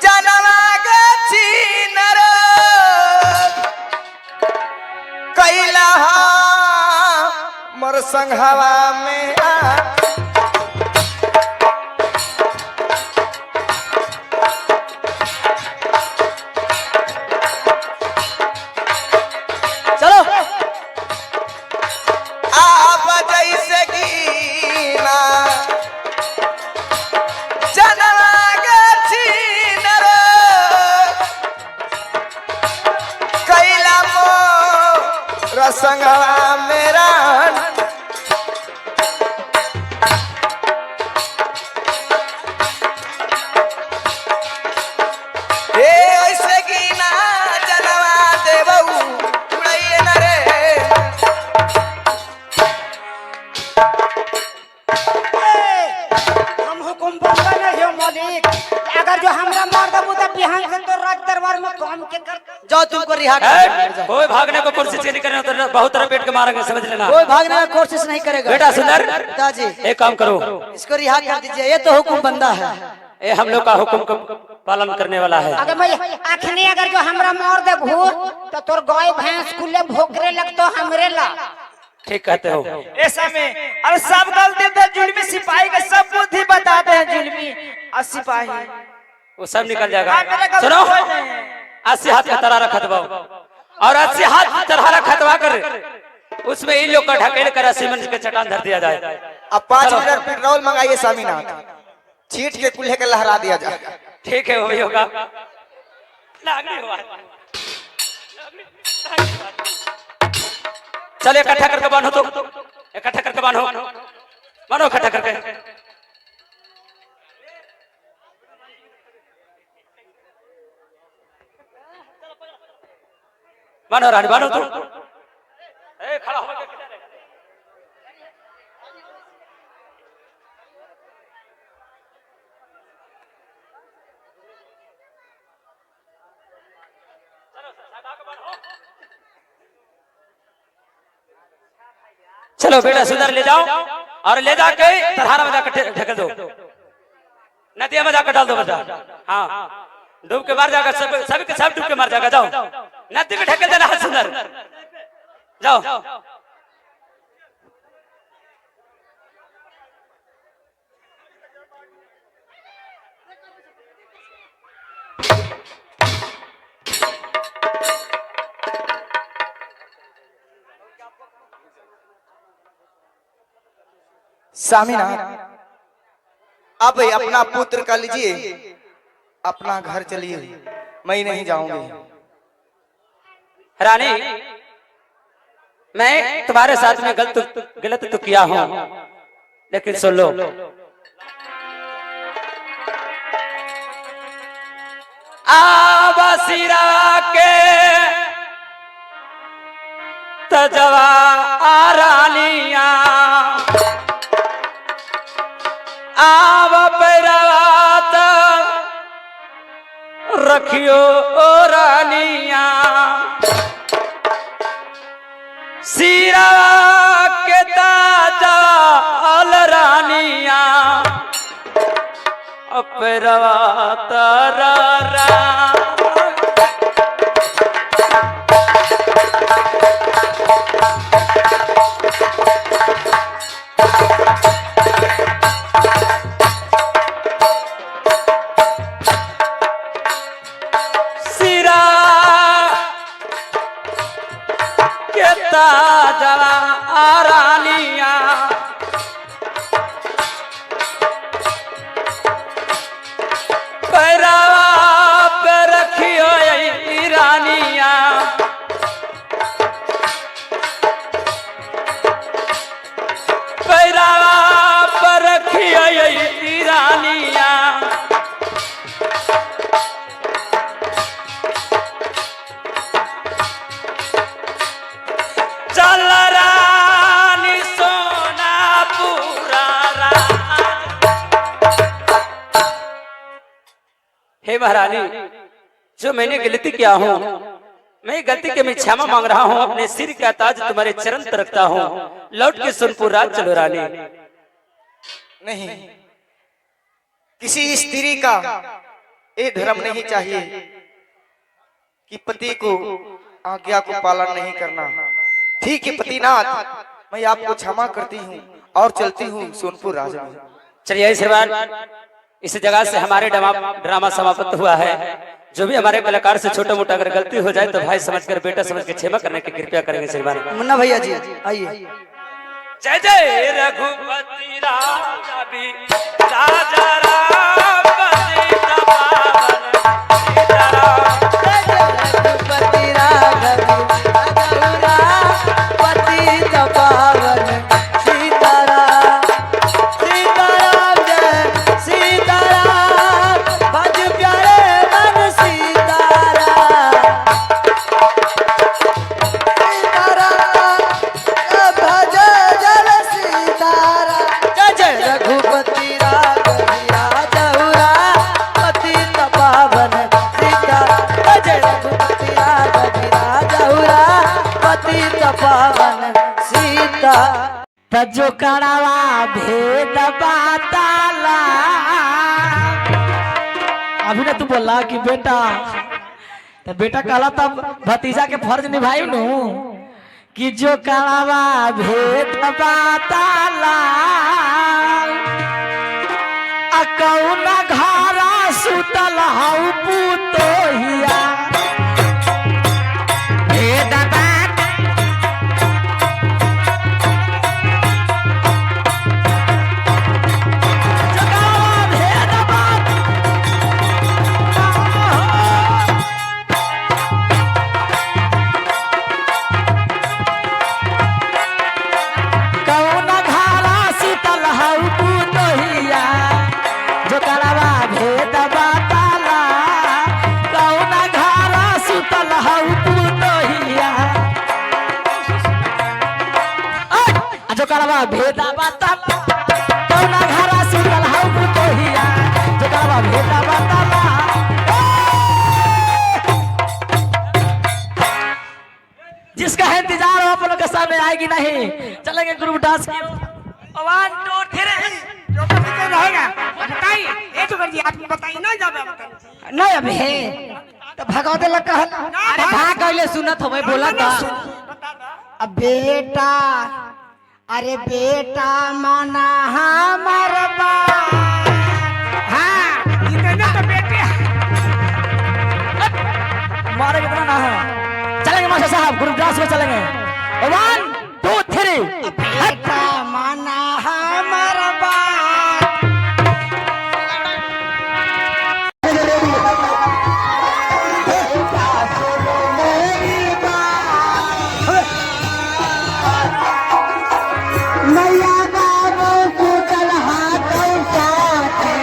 जनवा के चीनर कैला मोर संघवा में चलो आप जैसे गीना जनवा के चीनर कैला मोर संघवा मेरा ऐसे गीना जनवा देबऊ उड़ैए न रे। हम हुकुम बंदा नहीं हो मालिक। अगर जो हमरा मार दबू तो बिहान से तो राज दरबार में काम के कर जाओ तुमको रिहा कर ए, कोई भागने को कोशिश नहीं करना तो बहुत तरह पेट के मारेंगे, समझ लेना। कोई भागने की कोशिश नहीं करेगा। बेटा सुंदर, पिताजी एक काम करो, इसको रिहा कर दीजिए, ये तो हुकुम बंदा है। ये हम लोग का हुक्म का पालन करने वाला है। अगर मैं आखने अगर जो हमरा मार दबू तो तोर गाय भैंस कुल्ले भोकरे लगतो हमरे ला। ठीक कहते हो। ऐसा में अरे सब गलती तो जुल्मी सिपाही के सब बुद्धि बताते हैं जुल्मी और सिपाही। वो सब निकल जाएगा। हाँ, मेरे गलती सुनो, कोई नहीं है। 80 हाथ का तरारा खतवाओ और 80 हाथ तरारा खतवा कर उसमें इन लोग का ढकेल कर सीमेंट के चट्टान धर दिया जाए। अब 5 लीटर पेट्रोल मंगाइए स्वामीनाथ, छीट के कुल्हे के लहरा दिया जाए। ठीक है, वही होगा। चलो इकट्ठा करके बांधो, तो इकट्ठा करके बांधो, बांधो इकट्ठा करके। बांधो रानी, बांधो तू। ए खड़ा हो गया। चलो बेटा सुंदर ले जाओ और ले जाके तलहारा में जाकर ढकेल दो, नदिया में जाकर डाल दो बेटा। हाँ, डूब के मार जाएगा, सभी के सब डूब के मार जाएगा। जाओ नदी में ढकेल देना है सुंदर, जाओ। स्वामीनाथ, अब अपना पुत्र का लीजिए, अपना घर चलिए, मैं नहीं जाऊंगी। रानी, मैं तुम्हारे साथ में गलत तो किया हूं, लेकिन सुन लो, आबसिरा के तजवा रानिया आव पैरात रखियो रानिया, सीरा के ताजा अल रानिया पैरवा तारा सिरा के ताजरा आरानिया पैरवा पे रखियो ईरानिया पैरवा पे रखियो ईरानिया चल रानी सोना पूरा हे महारानी, जो मैंने गलती किया हूँ, मैं गलती के मैं क्षमा मांग रहा हूँ। अपने सिर का ताज तुम्हारे चरण पर रखता हूँ। लौट के सोनपुर राज चलो रानी। नहीं, किसी स्त्री का ये धर्म नहीं चाहिए कि पति को आज्ञा को पालन नहीं करना। ठीक है पतिनाथ, मैं आपको क्षमा करती हूँ और चलती हूँ सोनपुर राज में। चलिए श्रीमान, इस जगह से हमारे ड्रामा समाप्त हुआ है। जो भी हमारे कलाकार से छोटा मोटा अगर गलती हो जाए तो भाई समझकर, बेटा समझ के क्षमा करने की कृपया करेंगे श्रीमान। मुन्ना भैया जी आइए। जय जय रघुपति राजा भी राजा राम पतित पावन सीताराम। जय जय रघुपति राघव पतित पावन सीताराम। सीताराम जय सीताराम, भज प्यारे मन सीताराम। सीताराम भज जन सीताराम। जय जय रघुपति राघव राजौरा पतित पावन सीताराम। जय जय रघुपति राघव राजौरा पतित पावन सीता। तजो कड़वा भेद बाताला। अभी ना तू बोला कि बेटा, तो बेटा कहला तब भतीजा के फर्ज निभाई नु कि जो कड़वा भेद बाताला अकौना घरा सुतल हऊ पुतोहिया। भेद बात जगावा भेद बात कौना घरा सुतल हऊ पुतोहिया। जो करवा भेद बाताला कौना घरा सुतल हऊ पुतोहिया। जो करवा भेद बाताला कौना घरा सुतल हऊ पुतोहिया। जो करवा भेद बाताला जिसका है इंतजार हो आप लोग के सामने आएगी नहीं। चलेंगे ग्रुप डांस की 1 2 3 जो पीछे रहेगा बताइए। ये तो कर जी आपको बताइए ना, जब बताइए नहीं अभी है तो भगवते लग कहल। अरे भाग गइले सुनत हमें बोला था। अब बेटा, अरे बेटा माना हमर बात। हाँ इतने तो बेटे मारे कितना ना है। चलेंगे मास्टर साहब ग्रुप डांस में चलेंगे। 1 2 3 बेटा माना हमर बात। मैया बाबू सुतल हाथों साथे।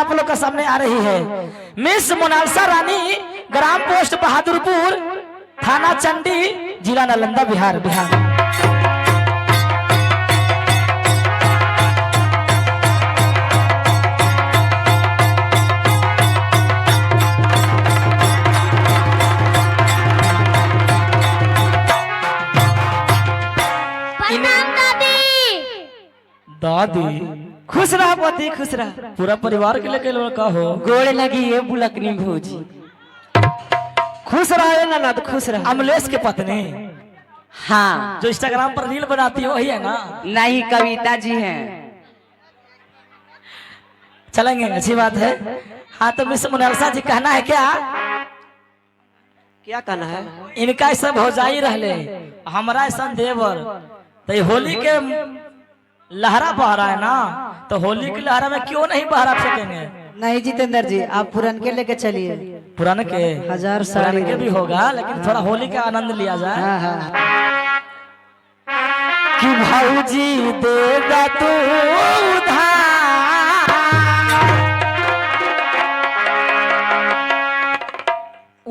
आप लोग का सामने आ रही है मिस मोनालिसा रानी, ग्राम पोस्ट बहादुरपुर, थाना चंडी, जिला नालंदा, बिहार। दादी खुश रहा पति, खुश रहा। पूरा परिवार के लेके लड़का हो। गोड़ लगी ये बुलकनी भौजी। खुश रहा ननद, खुश रहा। अमलेश के पत्नी हाँ, जो इंस्टाग्राम पर रील बनाती है वही है ना? नहीं, कविता जी हैं। चलेंगे, अच्छी बात है। हाँ तो मिस मोनालिसा जी कहना है क्या? क्या कहना है? इनका ऐसा भौजाई रहले, हमारा ऐसा देवर, तो ये होली के लहरा बह रहा है ना, तो होली की लहरा में क्यों नहीं बहरा सकेंगे? नहीं जितेंद्र जी, आप पुरान के लेके चलिए। पुराने के 1000 साल पुराने के भी होगा, लेकिन थोड़ा होली का आनंद लिया जाए। हाँ हाँ। कि भौजी देगा तू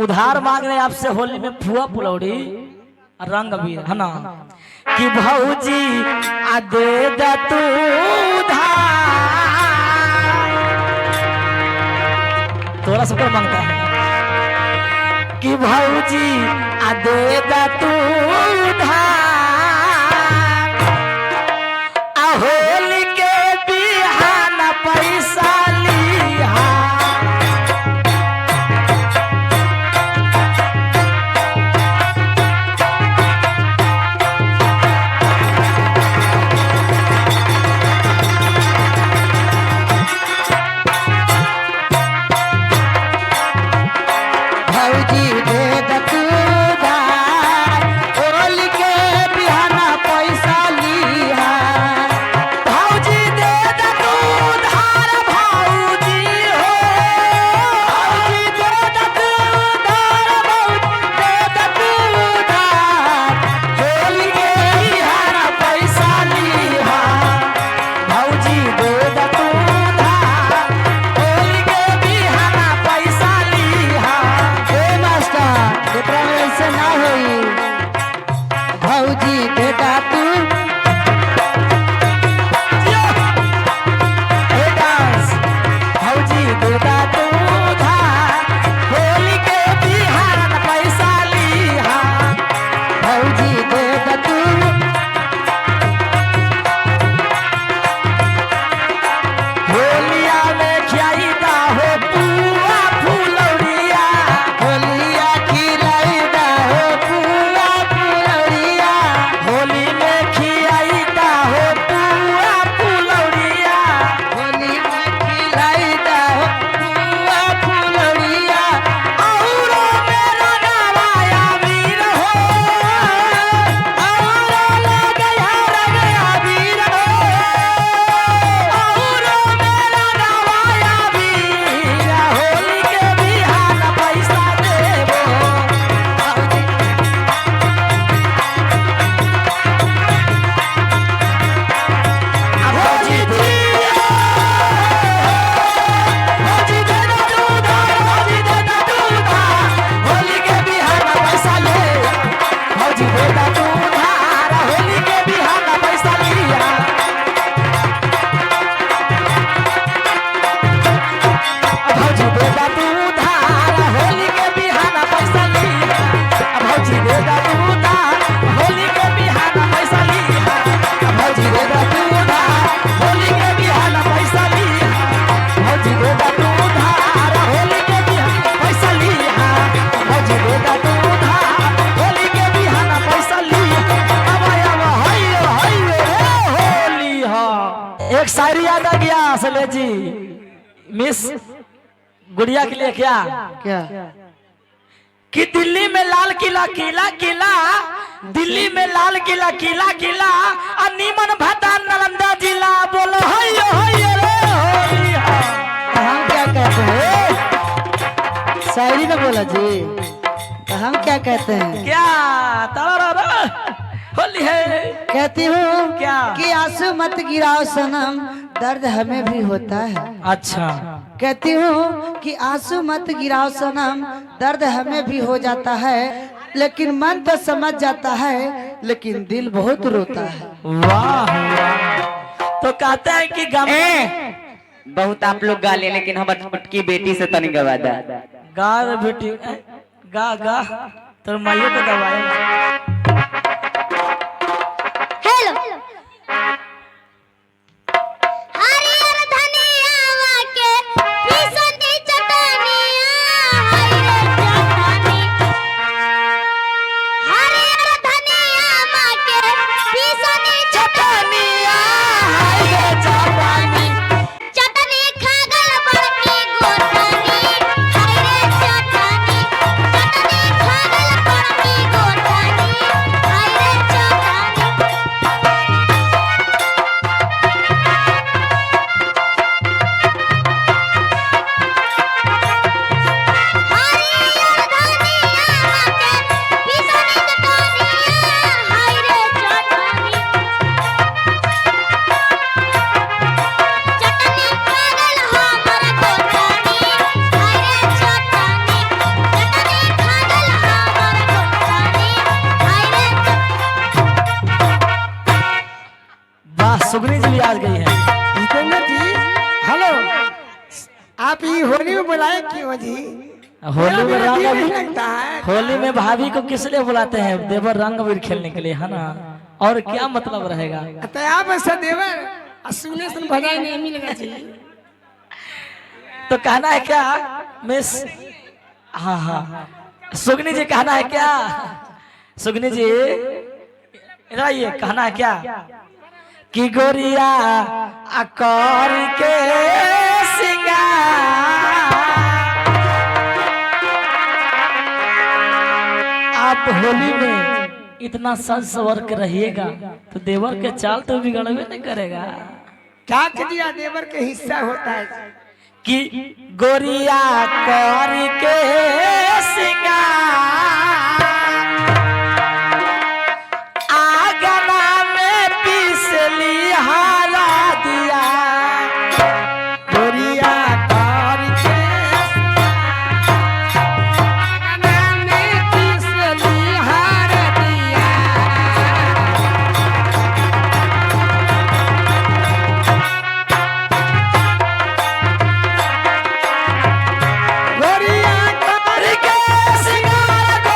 उधार मांग रहे आपसे होली में फुआ फुलौड़ी रंग भी है ना। कि भौजी आ देगा तू थोड़ा सा मांगता है कि भौजी आ देगा तू होली के बिहाना पैसा लिया। भौजी दे दतूदा, होली के बिहाना पैसा लिया। भौजी दे दे तू धार भौजी हो, भौजी दे दे तू धार भौजी दे दे तू धार, होली के बिहाना पैसा लिहा। भौजी दे दे तू धार, होली के बिहाना पैसा लिहा। हे मास्टर, एकरा में ऐसे ना होई। भौजी बेटा तू हे डांस, भौजी दे दे तू धार, होली के बिहाना पैसा लिहा। भौजी दे दतू, होलिया में खियाईदा हो पुआ फुलौड़िया, होलिया खिलाइदा हो पुआ फुलौड़िया। होली में खियाईदा हो पुआ फुलौड़िया। होली में खिलाइदा हो पुआ फुलौड़िया। औरो मेरा नवाया वीर हो, औरो लगया रगया वीर हो, औरो मेरा नवाया वीर, होली के बिहाना पैसा देबो। भौजी दिया, भौजी दे दे दूधा, भौजी दे दे दूधा, होली के बिहाना पैसा ले। भौजी दे दे दूधा, होली के बिहाना पैसा लिया। भौजी दे दे दूधा, होली के बिहाना पैसा लिया। भौजी दे दे दूधा, होली के बिहाना पैसा लिया। भौजी दे दे दूधा, होली के बिहाना पैसा लिया। भौजी दे दे दूधा, होली के बिहाना पैसा लिया। भौजी दे दे दूधा, होली के बिहाना पैसा लिया। अब हैयो हैयो रे होली हा। एक शायरी याद आ गया असले जी, मिस गुड़िया के लिए क्या? क्या? कि दिल्ली में लाल किला किला किला, दिल्ली में लाल किला किला किला, और नीमन भता नालंदा जिला। बोलो हैयो हैयो रे होली हा। हम क्या कहते हैं? शायरी में बोला जी, तो हम क्या कहते हैं? क्या तारा होली है? कहती हूँ क्या? कि आंसू मत गिराओ सनम, दर्द हमें भी होता है। अच्छा कहती हूँ कि आंसू मत गिराओ सनम, दर्द हमें भी हो जाता है, लेकिन मन तो समझ जाता है, लेकिन दिल बहुत रोता है। वाह तो कहता है कि गम बहुत आप लोग गा ले, लेकिन हमारे छोटकी बेटी से तनी गवा दा। गा रे बेटी गा गा तोर माइयो को दबाए। सुगनी जी भी आ गई है। हेलो, आप ये होली में बुलाए क्यों जी? होली में रंग नहीं लगता है। होली में भाभी को किस लिए बुलाते हैं? देवर रंग अबीर खेलने के लिए, है ना? और क्या मतलब रहेगा? तो आप ऐसा देवर सुने सुन भजाई नहीं मिलेगा जी। तो कहना है क्या मिस? हाँ हाँ सुगनी जी कहना है क्या? सुगनी जी इधर आइए, कहना है क्या कि गोरिया आकर के सिंगार आप होली में इतना सज सवर के रहिएगा तो देवर के चाल तो बिगड़वे नहीं करेगा। क्या दिया देवर के हिस्सा होता है कि गोरिया कर के सिंगार आगना में पिसली हारा दिया, गोरिया कर के आगना में पिसली हारा दिया। गोरिया कर के सिंगार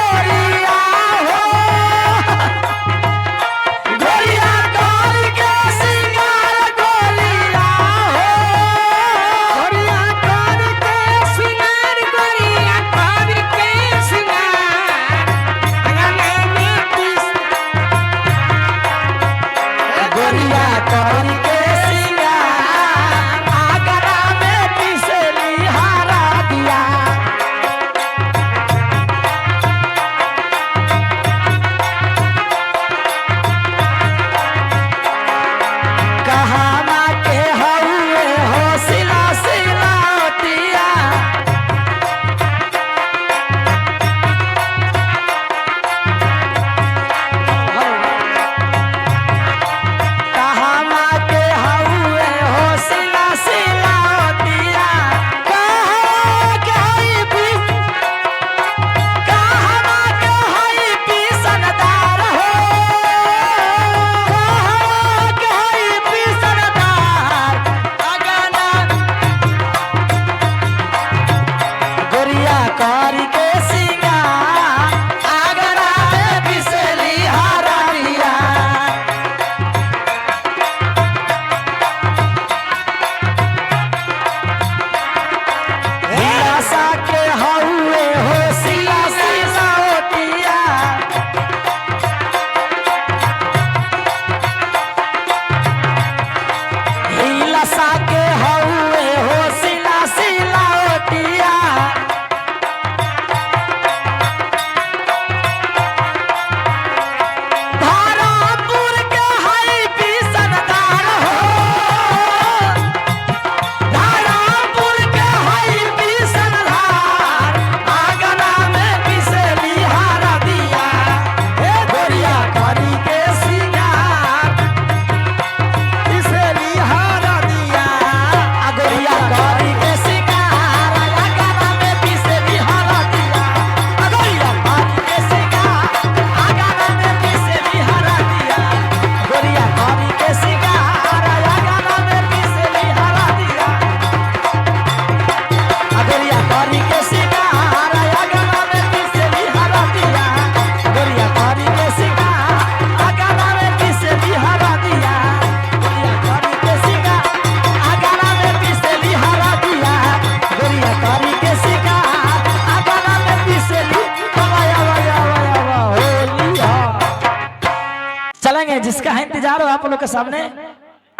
जिसका है इंतजार हो आप लोग के सामने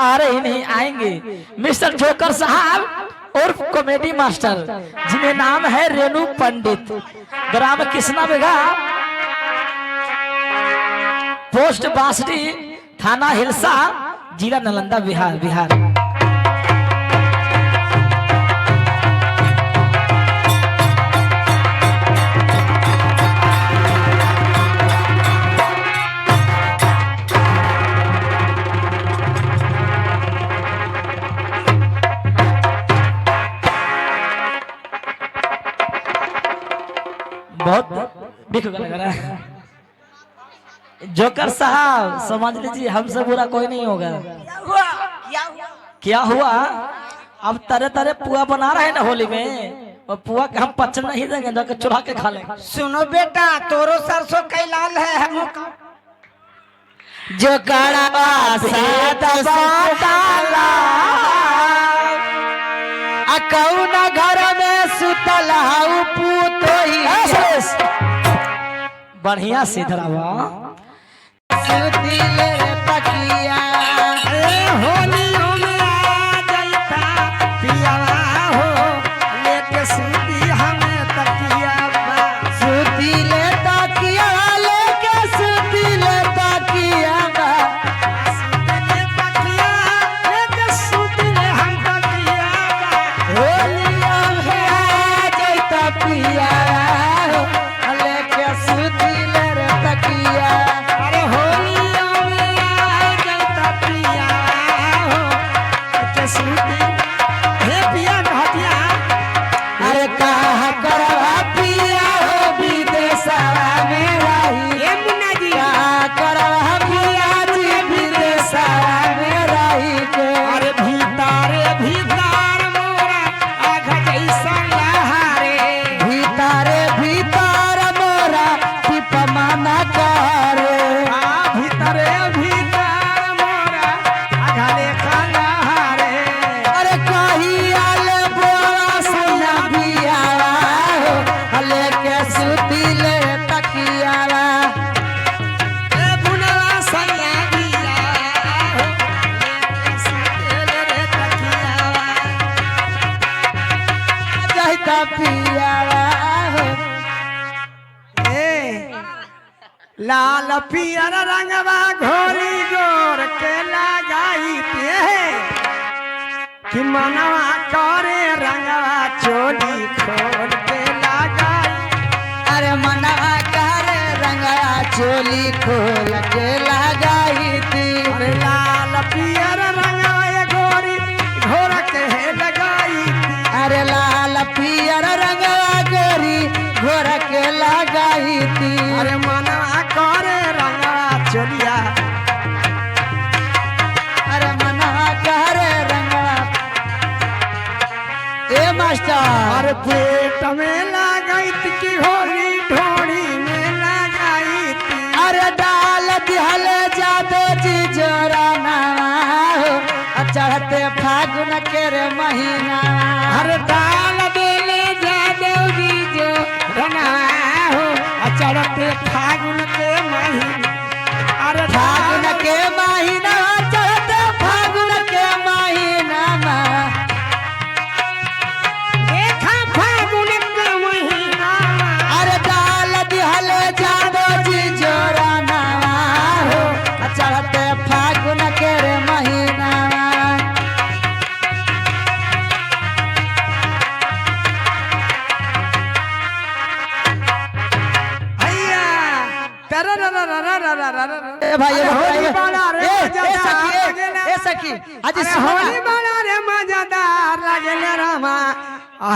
आ रहे ही नहीं आएंगे, मिस्टर जोकर साहब और कॉमेडी मास्टर जिन्हें नाम है रेणु पंडित, ग्राम कृष्णा बेगा, पोस्ट बासडी, थाना हिलसा, जिला नालंदा, बिहार। बहुत बिक गया जोकर साहब, समझ लीजिए हमसे बुरा कोई नहीं होगा। क्या हुआ? अब तरह तरह पुआ बना रहे हैं ना होली में, और पुआ के हम पचन नहीं देंगे, जाकर चुरा के खा लेंगे। सुनो बेटा, तोरो सरसों कई लाल है, हम जो कड़वा से दबाला कौना घर में सुतल हाउ पूतोही, बढ़िया से धरावा सुतिल तकिया होलियों में आ जाता पियावा हो, लेके सुती हमें तकिया, सुतिल तकिया लेके सुतिल तकिया, सुतिल तकिया लेके सुतिल हम तकिया, होलियों में आ जाता पियावा हो, लेके सुतिल तकिया, अरे होलियों में आ जाता पियावा हो, लेके सुतिल हे पिया घटिया, अरे कहा करवा पिया हो विदेशवा में रही, ए मुन्ना जी कहा करवा पिया जी विदेशवा में रही के, अरे भीतर मोरा आग जैसा लहारे, भीतर मोरा पिपमा ना करे, भीतर मोरा आग लेखा लहारे, अरे कही आले बोरा सैया बियावा हो, लेके सुतिले तकियावा, ए बुनवा सैया बियावा हो, लेके सुतिले तकियावा, जहिता पियावा हो, लाल पियर रंगवा घोरी गोर के लगाई कि मनवा करे रंगवा चोली खोल के लगाई, अरे मनवा करे रंगवा चोली खोल के लगाई थी, अरे लाल पियर रंगवा गोरी घोर के लगाई थी, अरे लाल पियर रंगवा गोरी घोर के लगाई थी, अरे मनवा करे रंगवा चोलिया, अरे मनवा करे रंगवा, ए मास्टर, अरे पेट में लगाई थी कि होली ढोड़ी में लगाई थी, अरे डाल दिहल जादो जी जोरा नावा हो, चढ़ते फागुन के रे महीना, अरे डाल दिले जादो जी जोरा नावा हो, चढ़ते फागुन के महीना, अरे फागुन के महीना, चढ़ते फागुन के महीना, देखा फागुन के महीना, अरे डाल दिहल जादो जी जोरा नावा हो, चढ़ते फागुन के रे महीना,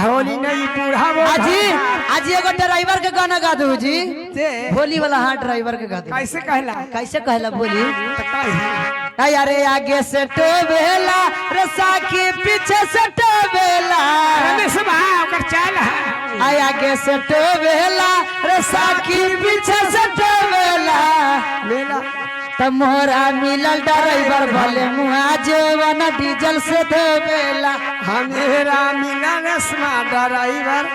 होली नहीं बूढ़ा आज एगो ड्राइवर के गाना गा दू जी, होली वाला, हाँ ड्राइवर के गा दू, कैसे कहला बोली, अरे आगे से टोवेला रे साखी पीछे से टोवेला, आगे से टोवेला रे साखी पीछे से टोवेला, मोरा मिलल ड्राइवर भले मुआ जेवन डीजल से देवेला, हमेरा मिलल स्मार्ट ड्राइवर